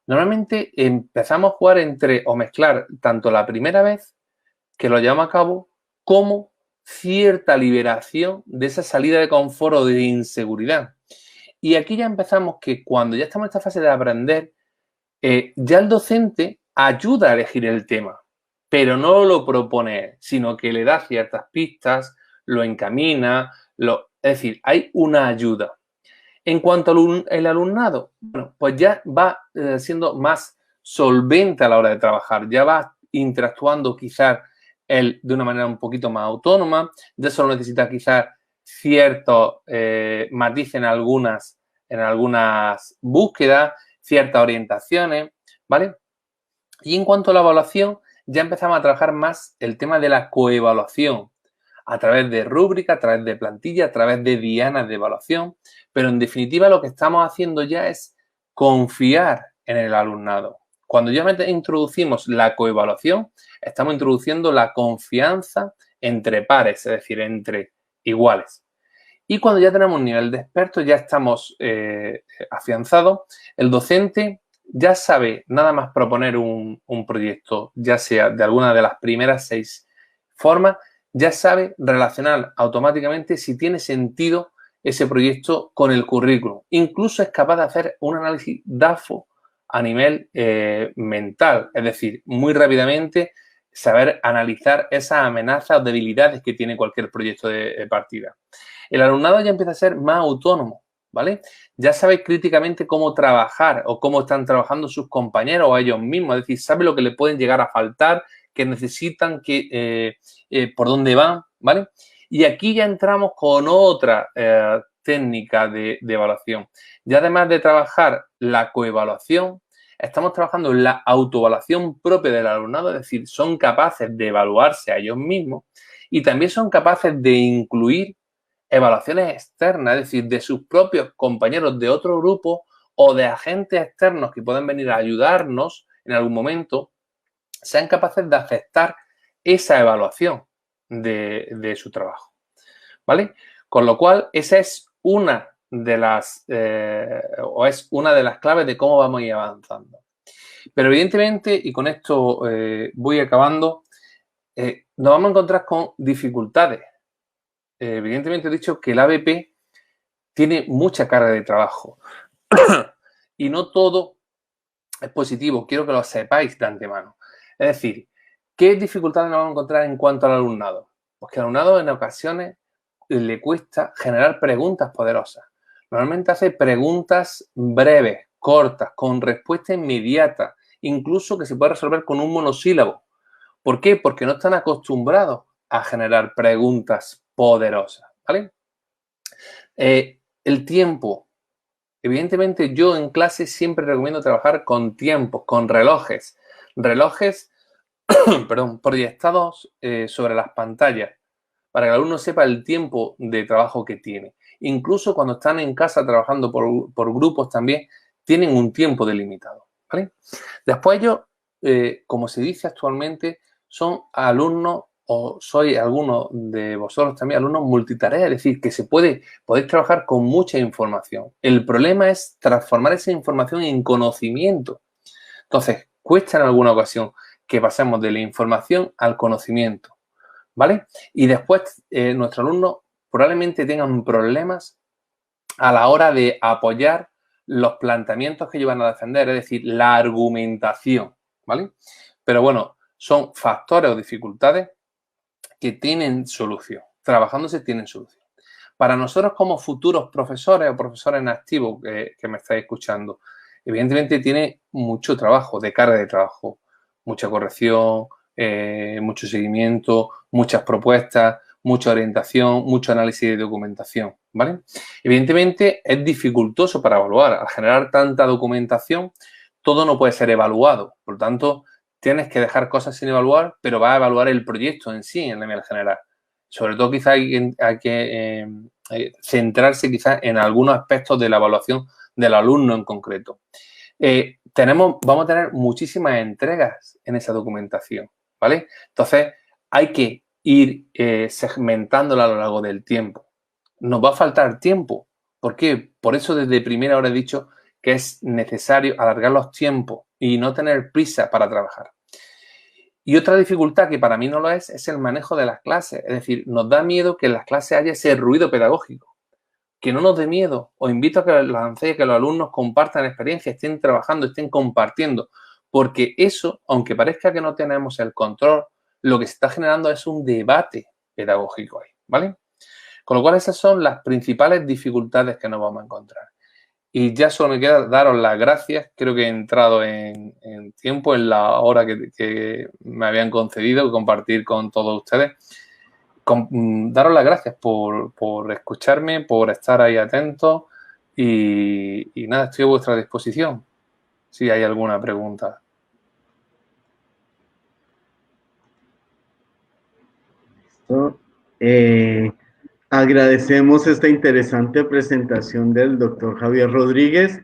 normalmente empezamos a jugar entre o mezclar tanto la primera vez que lo llevamos a cabo como cierta liberación de esa salida de confort o de inseguridad. Y aquí ya empezamos que cuando ya estamos en esta fase de aprender, ya el docente ayuda a elegir el tema, pero no lo propone, sino que le da ciertas pistas, lo encamina, es decir, hay una ayuda. En cuanto al alumnado, bueno, pues ya va siendo más solvente a la hora de trabajar, ya va interactuando quizás él de una manera un poquito más autónoma, ya solo necesita quizás ciertos matices en algunas búsquedas, ciertas orientaciones, ¿vale? Y en cuanto a la evaluación, ya empezamos a trabajar más el tema de la coevaluación a través de rúbricas, a través de plantillas, a través de dianas de evaluación, pero en definitiva lo que estamos haciendo ya es confiar en el alumnado. Cuando ya introducimos la coevaluación, estamos introduciendo la confianza entre pares, es decir, entre iguales. Y cuando ya tenemos un nivel de experto, ya estamos afianzados, el docente ya sabe nada más proponer un proyecto, ya sea de alguna de las primeras 6 formas, ya sabe relacionar automáticamente si tiene sentido ese proyecto con el currículum. Incluso es capaz de hacer un análisis DAFO a nivel mental, es decir, muy rápidamente saber analizar esas amenazas o debilidades que tiene cualquier proyecto de partida. El alumnado ya empieza a ser más autónomo, ¿vale? Ya sabe críticamente cómo trabajar o cómo están trabajando sus compañeros o ellos mismos, es decir, sabe lo que le pueden llegar a faltar, que necesitan, por dónde van, ¿vale? Y aquí ya entramos con otra técnica de evaluación. Ya además de trabajar la coevaluación, estamos trabajando en la autoevaluación propia del alumnado, es decir, son capaces de evaluarse a ellos mismos y también son capaces de incluir evaluaciones externas, es decir, de sus propios compañeros de otro grupo o de agentes externos que pueden venir a ayudarnos en algún momento, sean capaces de aceptar esa evaluación de su trabajo, ¿vale? Con lo cual, esa es una de las claves de cómo vamos a ir avanzando. Pero evidentemente, y con esto voy acabando, nos vamos a encontrar con dificultades. Evidentemente he dicho que el ABP tiene mucha carga de trabajo y no todo es positivo. Quiero que lo sepáis de antemano. Es decir, ¿qué dificultades nos vamos a encontrar en cuanto al alumnado? Pues que al alumnado en ocasiones le cuesta generar preguntas poderosas. Normalmente hace preguntas breves, cortas, con respuesta inmediata, incluso que se puede resolver con un monosílabo. ¿Por qué? Porque no están acostumbrados a generar preguntas poderosas, ¿vale? El tiempo. Evidentemente, yo en clase siempre recomiendo trabajar con tiempos, con relojes. Relojes, perdón, proyectados sobre las pantallas para que el alumno sepa el tiempo de trabajo que tiene. Incluso cuando están en casa trabajando por grupos también, tienen un tiempo delimitado, ¿vale? Después ellos, como se dice actualmente, son alumnos o sois algunos de vosotros también alumnos multitarea, es decir, que podéis trabajar con mucha información. El problema es transformar esa información en conocimiento. Entonces, cuesta en alguna ocasión que pasemos de la información al conocimiento, ¿vale? Y después nuestros alumnos probablemente tengan problemas a la hora de apoyar los planteamientos que ellos van a defender, es decir, la argumentación, ¿vale? Pero bueno, son factores o dificultades que tienen solución. Trabajándose tienen solución. Para nosotros como futuros profesores o profesores en activo que me estáis escuchando, evidentemente tiene mucho trabajo, de carga de trabajo, mucha corrección, mucho seguimiento, muchas propuestas, mucha orientación, mucho análisis de documentación, ¿vale? Evidentemente es dificultoso para evaluar. Al generar tanta documentación, todo no puede ser evaluado. Por lo tanto, tienes que dejar cosas sin evaluar, pero vas a evaluar el proyecto en sí, en la nivel general. Sobre todo, quizá hay que centrarse quizás en algunos aspectos de la evaluación del alumno en concreto. Vamos a tener muchísimas entregas en esa documentación, ¿vale? Entonces, hay que ir segmentándola a lo largo del tiempo. Nos va a faltar tiempo. ¿Por qué? Por eso desde primera hora he dicho que es necesario alargar los tiempos y no tener prisa para trabajar. Y otra dificultad que para mí no lo es el manejo de las clases. Es decir, nos da miedo que en las clases haya ese ruido pedagógico. Que no nos dé miedo. Os invito a que lancéis, que los alumnos compartan experiencias, estén trabajando, estén compartiendo. Porque eso, aunque parezca que no tenemos el control, lo que se está generando es un debate pedagógico ahí, ¿vale? Con lo cual, esas son las principales dificultades que nos vamos a encontrar. Y ya solo me queda daros las gracias. Creo que he entrado en tiempo, en la hora que me habían concedido, compartir con todos ustedes. Daros las gracias por escucharme, por estar ahí atentos y nada, estoy a vuestra disposición si hay alguna pregunta. Agradecemos esta interesante presentación del doctor Javier Rodríguez,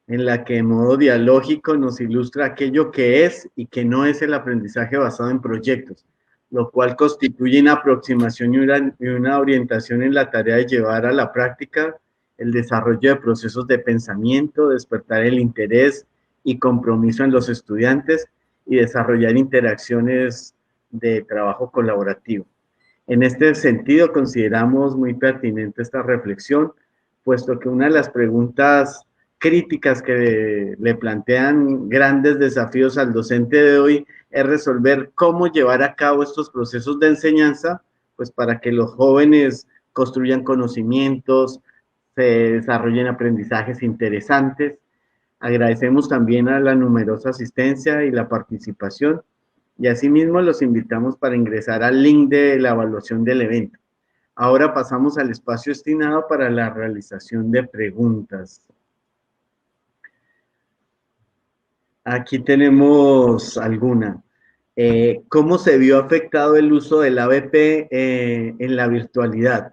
en la que de modo dialógico nos ilustra aquello que es y que no es el aprendizaje basado en proyectos, lo cual constituye una aproximación y una orientación en la tarea de llevar a la práctica el desarrollo de procesos de pensamiento, despertar el interés y compromiso en los estudiantes y desarrollar interacciones de trabajo colaborativo. En este sentido, consideramos muy pertinente esta reflexión, puesto que una de las preguntas críticas que le plantean grandes desafíos al docente de hoy es resolver cómo llevar a cabo estos procesos de enseñanza, pues para que los jóvenes construyan conocimientos, se desarrollen aprendizajes interesantes. Agradecemos también a la numerosa asistencia y la participación. Y asimismo los invitamos para ingresar al link de la evaluación del evento. Ahora pasamos al espacio destinado para la realización de preguntas. Aquí tenemos alguna. ¿Cómo se vio afectado el uso del ABP en la virtualidad?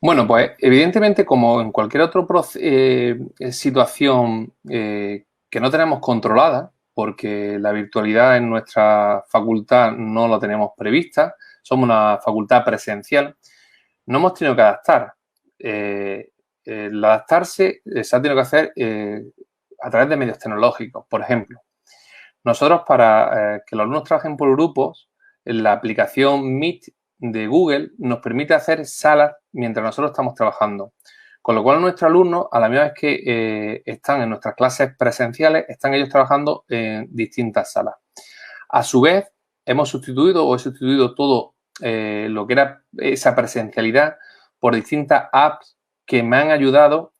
Bueno, pues evidentemente como en cualquier otra situación que no tenemos controlada, porque la virtualidad en nuestra facultad no la tenemos prevista, somos una facultad presencial, no hemos tenido que adaptar. El adaptarse se ha tenido que hacer a través de medios tecnológicos. Por ejemplo, nosotros para que los alumnos trabajen por grupos, en la aplicación Meet de Google nos permite hacer salas mientras nosotros estamos trabajando. Con lo cual, nuestros alumnos, a la misma vez que están en nuestras clases presenciales, están ellos trabajando en distintas salas. A su vez, hemos sustituido o he sustituido todo lo que era esa presencialidad por distintas apps que me han ayudado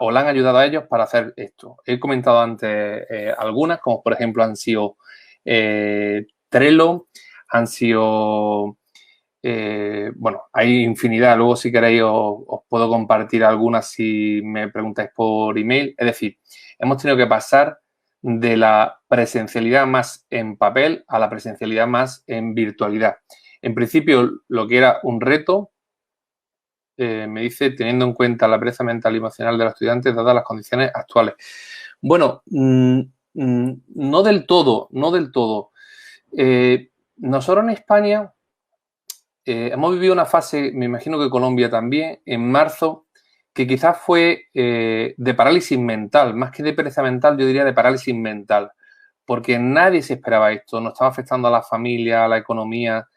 o le han ayudado a ellos para hacer esto. He comentado antes algunas, como por ejemplo han sido Trello, han sido... bueno, hay infinidad. Luego, si queréis, os puedo compartir algunas si me preguntáis por email. Es decir, hemos tenido que pasar de la presencialidad más en papel a la presencialidad más en virtualidad. En principio, lo que era un reto, me dice, teniendo en cuenta la pereza mental y emocional de los estudiantes, dadas las condiciones actuales. Bueno, no del todo, no del todo. Nosotros en España hemos vivido una fase, me imagino que Colombia también, en marzo, que quizás fue de parálisis mental, más que de pereza mental, yo diría de parálisis mental, porque nadie se esperaba esto, nos estaba afectando a la familia, a la economía,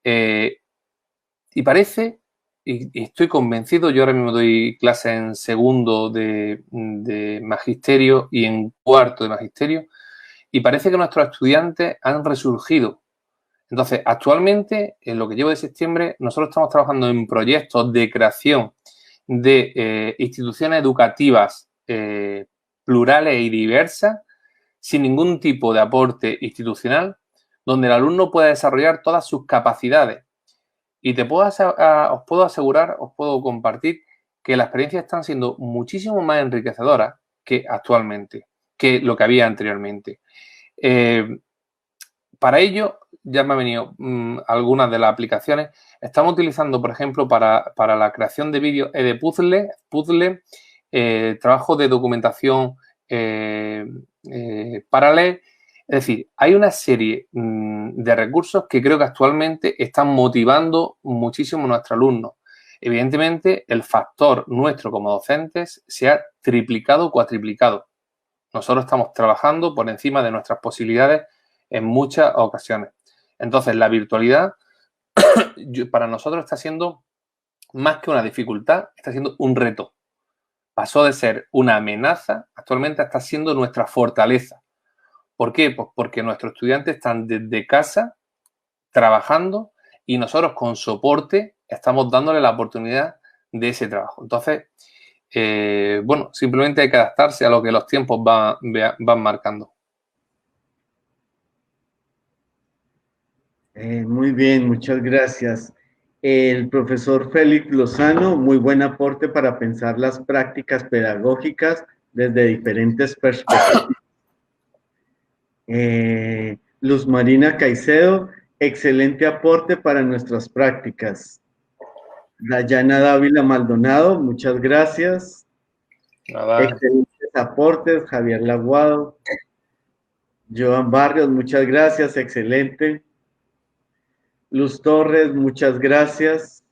y parece, y estoy convencido, yo ahora mismo doy clases en segundo de magisterio y en cuarto de magisterio, y parece que nuestros estudiantes han resurgido. Entonces, actualmente, en lo que llevo de septiembre, nosotros estamos trabajando en proyectos de creación de instituciones educativas plurales y diversas, sin ningún tipo de aporte institucional, donde el alumno pueda desarrollar todas sus capacidades. Y os puedo asegurar, os puedo compartir que las experiencias están siendo muchísimo más enriquecedoras que actualmente, que lo que había anteriormente. Para ello, ya me han venido algunas de las aplicaciones. Estamos utilizando, por ejemplo, para la creación de vídeos de puzzle, trabajo de documentación paralelo. Es decir, hay una serie de recursos que creo que actualmente están motivando muchísimo a nuestros alumnos. Evidentemente, el factor nuestro como docentes se ha triplicado o cuatriplicado. Nosotros estamos trabajando por encima de nuestras posibilidades en muchas ocasiones. Entonces, la virtualidad para nosotros está siendo más que una dificultad, está siendo un reto. Pasó de ser una amenaza, actualmente está siendo nuestra fortaleza. ¿Por qué? Pues porque nuestros estudiantes están desde casa trabajando y nosotros con soporte estamos dándole la oportunidad de ese trabajo. Entonces, bueno, simplemente hay que adaptarse a lo que los tiempos van marcando. Muy bien, muchas gracias. El profesor Félix Lozano, muy buen aporte para pensar las prácticas pedagógicas desde diferentes perspectivas. Luz Marina Caicedo, excelente aporte para nuestras prácticas. Dayana Dávila Maldonado, muchas gracias. Nada. Excelentes aportes. Javier Laguado. Joan Barrios, muchas gracias, excelente. Luz Torres, muchas gracias.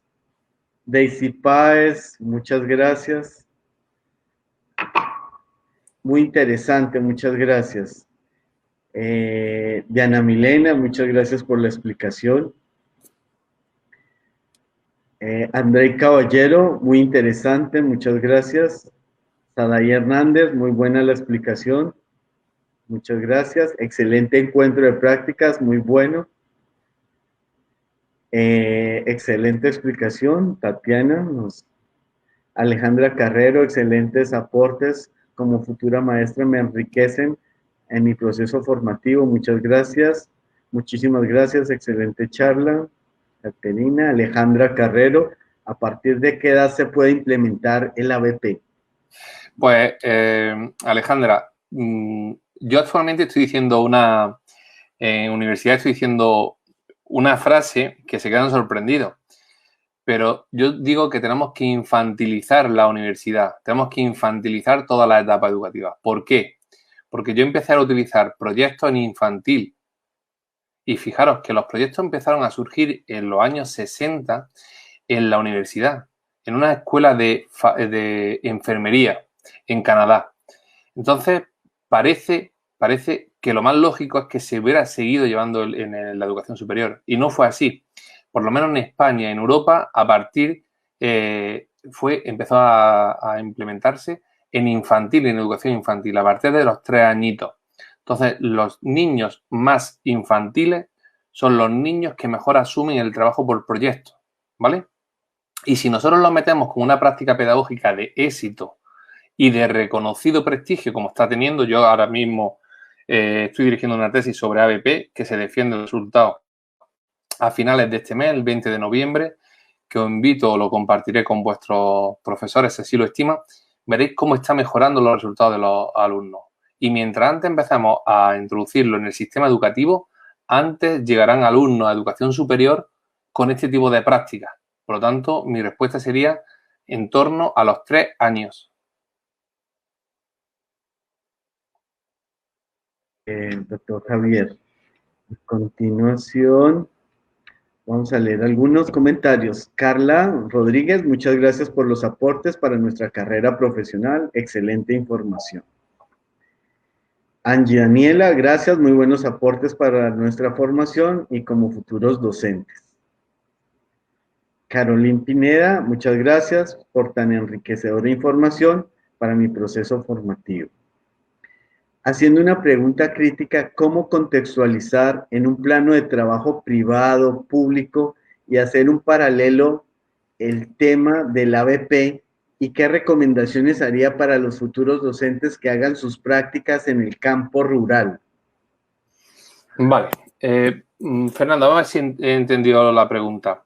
Daisy Páez, muchas gracias. Muy interesante, muchas gracias. Diana Milena, muchas gracias por la explicación. André Caballero, muy interesante, muchas gracias. Saday Hernández, muy buena la explicación. Muchas gracias. Excelente encuentro de prácticas, muy bueno. Excelente explicación, Tatiana. Alejandra Carrero, excelentes aportes. Como futura maestra me enriquecen en mi proceso formativo. Muchas gracias. Muchísimas gracias. Excelente charla. Caterina. Alejandra Carrero, ¿a partir de qué edad se puede implementar el ABP? Pues, Alejandra, yo actualmente estoy diciendo en universidad estoy diciendo una frase que se quedan sorprendidos, pero yo digo que tenemos que infantilizar la universidad, tenemos que infantilizar toda la etapa educativa. ¿Por qué? Porque yo empecé a utilizar proyectos en infantil y fijaros que los proyectos empezaron a surgir en los años 60 en la universidad, en una escuela de enfermería en Canadá. Entonces, parece que lo más lógico es que se hubiera seguido llevando en la educación superior. Y no fue así. Por lo menos en España, en Europa, a partir, empezó a implementarse en infantil, en educación infantil, a partir de los 3 añitos. Entonces, los niños más infantiles son los niños que mejor asumen el trabajo por proyecto, ¿vale? Y si nosotros los metemos con una práctica pedagógica de éxito y de reconocido prestigio, como está teniendo, yo ahora mismo estoy dirigiendo una tesis sobre ABP que se defiende el resultado a finales de este mes, el 20 de noviembre, que os invito, lo compartiré con vuestros profesores, si así lo estiman, veréis cómo está mejorando los resultados de los alumnos. Y mientras antes empezamos a introducirlo en el sistema educativo, antes llegarán alumnos a educación superior con este tipo de prácticas. Por lo tanto, mi respuesta sería en torno a los 3 años. doctor Javier. A continuación, vamos a leer algunos comentarios. Carla Rodríguez, muchas gracias por los aportes para nuestra carrera profesional. Excelente información. Angie Daniela, gracias, muy buenos aportes para nuestra formación y como futuros docentes. Carolín Pineda, muchas gracias por tan enriquecedora información para mi proceso formativo. Haciendo una pregunta crítica, ¿cómo contextualizar en un plano de trabajo privado, público y hacer un paralelo el tema del ABP y qué recomendaciones haría para los futuros docentes que hagan sus prácticas en el campo rural? Vale. Fernando, vamos a ver si he entendido la pregunta.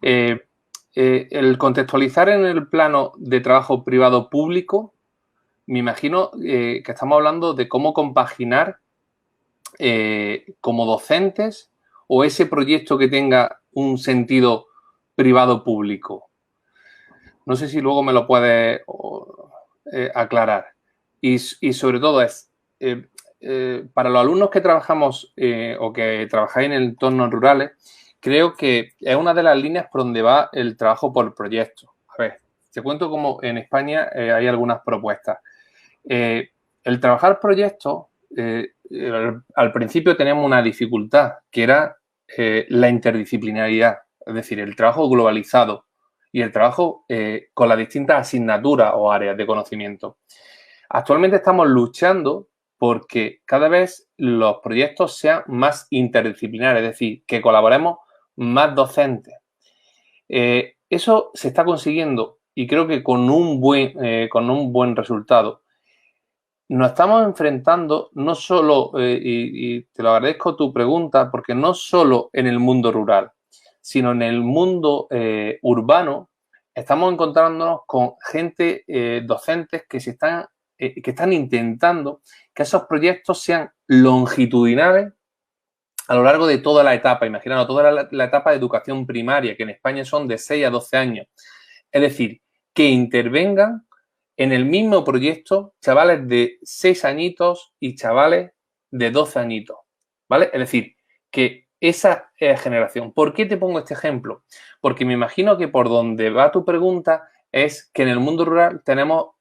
El contextualizar en el plano de trabajo privado-público, me imagino que estamos hablando de cómo compaginar como docentes o ese proyecto que tenga un sentido privado-público. No sé si luego me lo puedes aclarar. Y sobre todo para los alumnos que trabajamos o que trabajáis en entornos rurales, creo que es una de las líneas por donde va el trabajo por proyectos. A ver, te cuento cómo en España hay algunas propuestas. El trabajar proyectos, al principio teníamos una dificultad, que era la interdisciplinaridad, es decir, el trabajo globalizado y el trabajo con las distintas asignaturas o áreas de conocimiento. Actualmente estamos luchando porque cada vez los proyectos sean más interdisciplinares, es decir, que colaboremos más docentes. Eso se está consiguiendo y creo que con un buen resultado. Nos estamos enfrentando no solo, y te lo agradezco tu pregunta, porque no solo en el mundo rural, sino en el mundo urbano, estamos encontrándonos con gente, docentes que están intentando que esos proyectos sean longitudinales a lo largo de toda la etapa, imaginando toda la etapa de educación primaria, que en España son de 6 a 12 años. Es decir, que intervengan en el mismo proyecto chavales de 6 añitos y chavales de 12 añitos, ¿vale? Es decir, que esa generación. ¿Por qué te pongo este ejemplo? Porque me imagino que por donde va tu pregunta es que en el mundo rural tenemos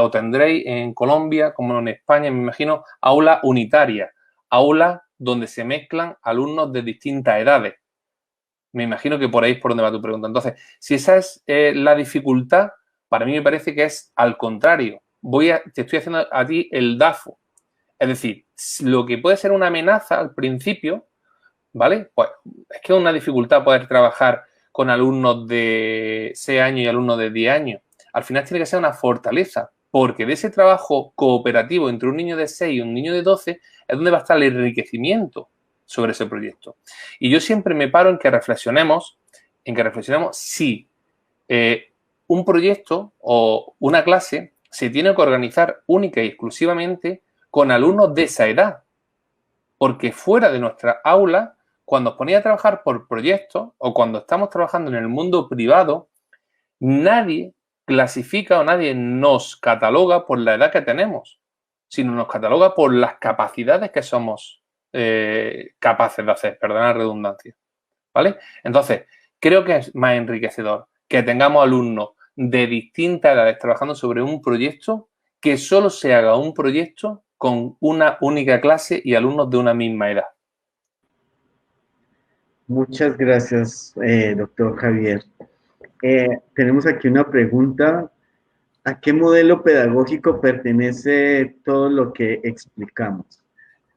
o tendréis en Colombia, como en España, me imagino, aulas unitarias, aulas donde se mezclan alumnos de distintas edades. Me imagino que por ahí es por donde va tu pregunta. Entonces, si esa es la dificultad, para mí me parece que es al contrario. Te estoy haciendo a ti el DAFO. Es decir, lo que puede ser una amenaza al principio, ¿vale? Pues es que es una dificultad poder trabajar con alumnos de 6 años y alumnos de 10 años. Al final tiene que ser una fortaleza, porque de ese trabajo cooperativo entre un niño de 6 y un niño de 12 es donde va a estar el enriquecimiento sobre ese proyecto. Y yo siempre me paro en que reflexionemos si un proyecto o una clase se tiene que organizar única y exclusivamente con alumnos de esa edad. Porque fuera de nuestra aula, cuando os ponía a trabajar por proyectos o cuando estamos trabajando en el mundo privado, nadie clasifica o nadie nos cataloga por la edad que tenemos, sino nos cataloga por las capacidades que somos capaces de hacer, perdona la redundancia, ¿vale? Entonces, creo que es más enriquecedor que tengamos alumnos de distintas edades trabajando sobre un proyecto, que solo se haga un proyecto con una única clase y alumnos de una misma edad. Muchas gracias, doctor Javier. Tenemos aquí una pregunta. ¿A qué modelo pedagógico pertenece todo lo que explicamos?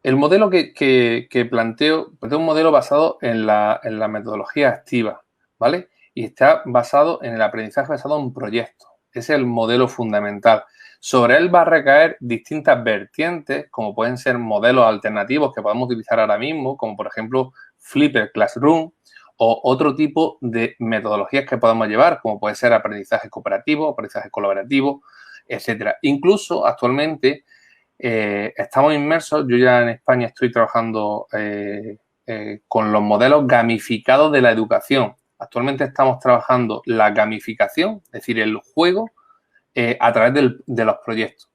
El modelo que planteo es un modelo basado en la metodología activa, ¿vale? Y está basado en el aprendizaje basado en proyectos. Ese es el modelo fundamental. Sobre él va a recaer distintas vertientes, como pueden ser modelos alternativos que podemos utilizar ahora mismo, como por ejemplo Flipper Classroom, o otro tipo de metodologías que podemos llevar, como puede ser aprendizaje cooperativo, aprendizaje colaborativo, etcétera. Incluso actualmente estamos inmersos, yo ya en España estoy trabajando con los modelos gamificados de la educación. Actualmente estamos trabajando la gamificación, es decir, el juego, a través de los proyectos.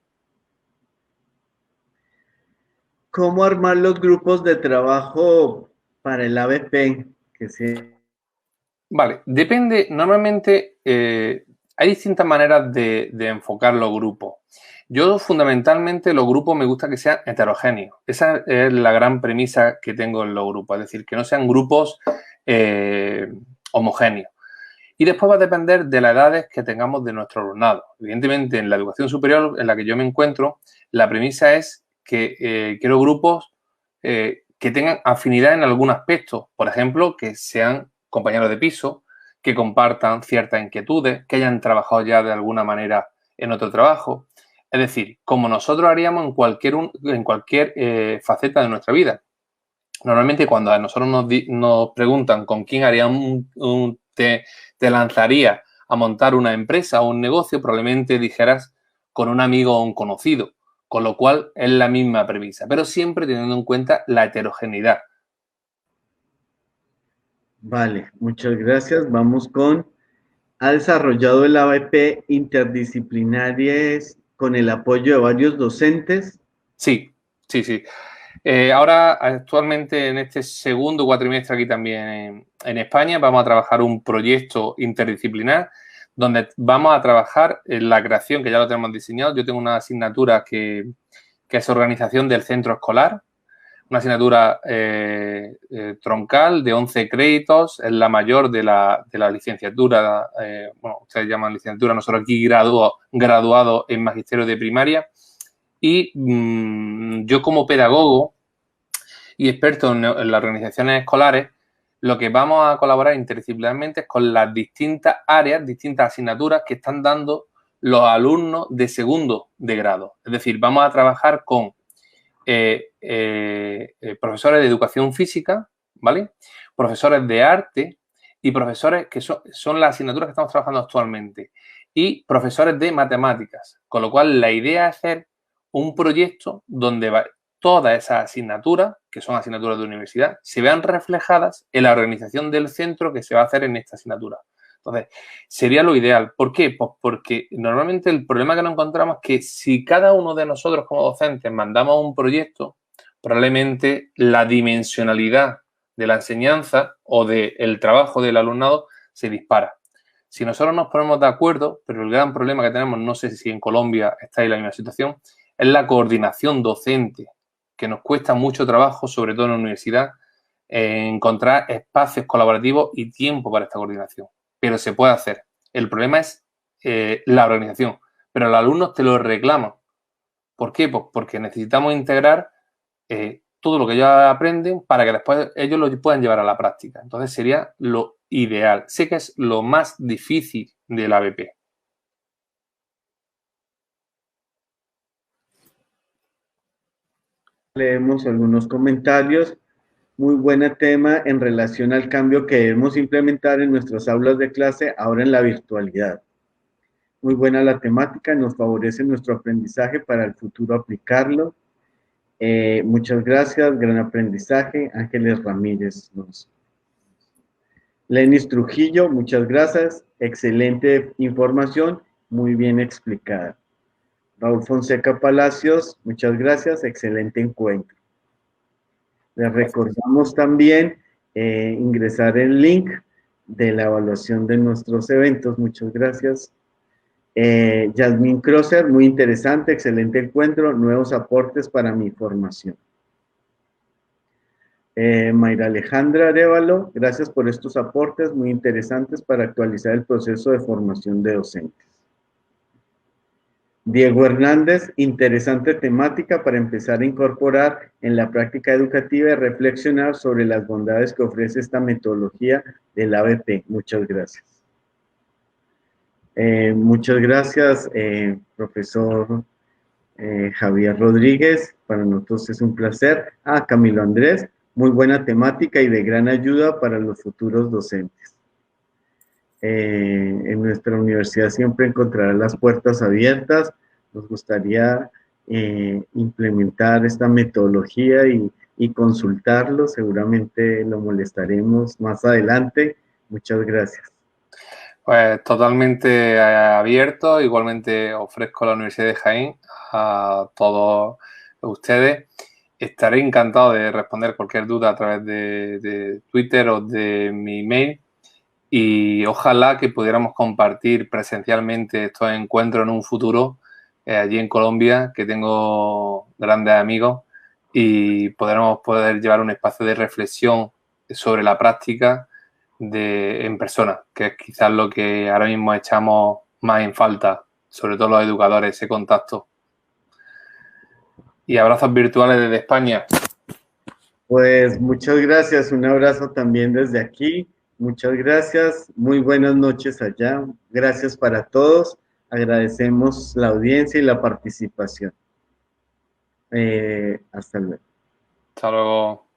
¿Cómo armar los grupos de trabajo para el ABP? Que se... Vale, depende, normalmente hay distintas maneras de enfocar los grupos. Yo fundamentalmente los grupos me gusta que sean heterogéneos. Esa es la gran premisa que tengo en los grupos, es decir, que no sean grupos homogéneos. Y después va a depender de las edades que tengamos de nuestro alumnado. Evidentemente, en la educación superior en la que yo me encuentro, la premisa es que quiero grupos que tengan afinidad en algún aspecto. Por ejemplo, que sean compañeros de piso, que compartan ciertas inquietudes, que hayan trabajado ya de alguna manera en otro trabajo. Es decir, como nosotros haríamos en cualquier faceta de nuestra vida. Normalmente cuando a nosotros nos preguntan con quién haría te lanzaría a montar una empresa o un negocio, probablemente dijeras con un amigo o un conocido, con lo cual es la misma premisa, pero siempre teniendo en cuenta la heterogeneidad. Vale, muchas gracias. Vamos con, ha desarrollado el ABP interdisciplinarias con el apoyo de varios docentes. Sí, sí, sí. Ahora, actualmente, en este segundo cuatrimestre aquí también en España, vamos a trabajar un proyecto interdisciplinar donde vamos a trabajar en la creación, que ya lo tenemos diseñado. Yo tengo una asignatura que es organización del centro escolar, una asignatura troncal de 11 créditos, es la mayor de la licenciatura, bueno, ustedes llaman licenciatura, nosotros aquí graduado en magisterio de primaria. Y yo como pedagogo y experto en las organizaciones escolares, lo que vamos a colaborar interdisciplinarmente es con las distintas áreas, distintas asignaturas que están dando los alumnos de segundo de grado. Es decir, vamos a trabajar con profesores de educación física, ¿vale? Profesores de arte y profesores que son las asignaturas que estamos trabajando actualmente y profesores de matemáticas. Con lo cual, la idea es hacer un proyecto donde todas esas asignaturas, que son asignaturas de universidad, se vean reflejadas en la organización del centro que se va a hacer en esta asignatura. Entonces, sería lo ideal. ¿Por qué? Pues porque normalmente el problema que nos encontramos es que si cada uno de nosotros como docentes mandamos un proyecto, probablemente la dimensionalidad de la enseñanza o del trabajo del alumnado se dispara. Si nosotros nos ponemos de acuerdo, pero el gran problema que tenemos, no sé si en Colombia está en la misma situación, es la coordinación docente, que nos cuesta mucho trabajo, sobre todo en la universidad, encontrar espacios colaborativos y tiempo para esta coordinación. Pero se puede hacer. El problema es la organización. Pero los alumnos te lo reclaman. ¿Por qué? Pues porque necesitamos integrar todo lo que ellos aprenden para que después ellos lo puedan llevar a la práctica. Entonces sería lo ideal. Sé que es lo más difícil del ABP. Leemos algunos comentarios. Muy buen tema en relación al cambio que debemos implementar en nuestras aulas de clase ahora en la virtualidad. Muy buena la temática, nos favorece nuestro aprendizaje para el futuro aplicarlo. Muchas gracias, gran aprendizaje. Ángeles Ramírez. Lenis Trujillo, muchas gracias. Excelente información, muy bien explicada. Raúl Fonseca Palacios, muchas gracias, excelente encuentro. Les recordamos también ingresar el link de la evaluación de nuestros eventos. Muchas gracias. Yasmín Crosser, muy interesante, excelente encuentro, nuevos aportes para mi formación. Mayra Alejandra Arevalo, gracias por estos aportes muy interesantes para actualizar el proceso de formación de docentes. Diego Hernández, interesante temática para empezar a incorporar en la práctica educativa y reflexionar sobre las bondades que ofrece esta metodología del ABP. Muchas gracias. Muchas gracias, profesor Javier Rodríguez. Para nosotros es un placer. Camilo Andrés, muy buena temática y de gran ayuda para los futuros docentes. En nuestra universidad siempre encontrará las puertas abiertas. Nos gustaría implementar esta metodología y consultarlo. Seguramente lo molestaremos más adelante. Muchas gracias. Pues totalmente abierto. Igualmente ofrezco la Universidad de Jaén a todos ustedes. estaré encantado de responder cualquier duda a través de Twitter o de mi email, y ojalá que pudiéramos compartir presencialmente estos encuentros en un futuro allí en Colombia, que tengo grandes amigos, y poder llevar un espacio de reflexión sobre la práctica en persona, que es quizás lo que ahora mismo echamos más en falta, sobre todo los educadores, ese contacto. Y abrazos virtuales desde España. Pues muchas gracias, un abrazo también desde aquí, muchas gracias, muy buenas noches allá, gracias para todos, agradecemos la audiencia y la participación. Hasta luego. Hasta luego.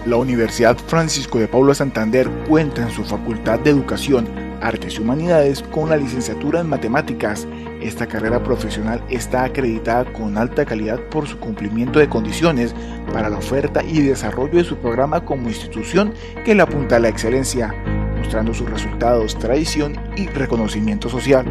La Universidad Francisco de Paula Santander cuenta en su Facultad de Educación, Artes y Humanidades con la licenciatura en Matemáticas. Esta carrera profesional está acreditada con alta calidad por su cumplimiento de condiciones para la oferta y desarrollo de su programa como institución que le apunta a la excelencia, mostrando sus resultados, tradición y reconocimiento social.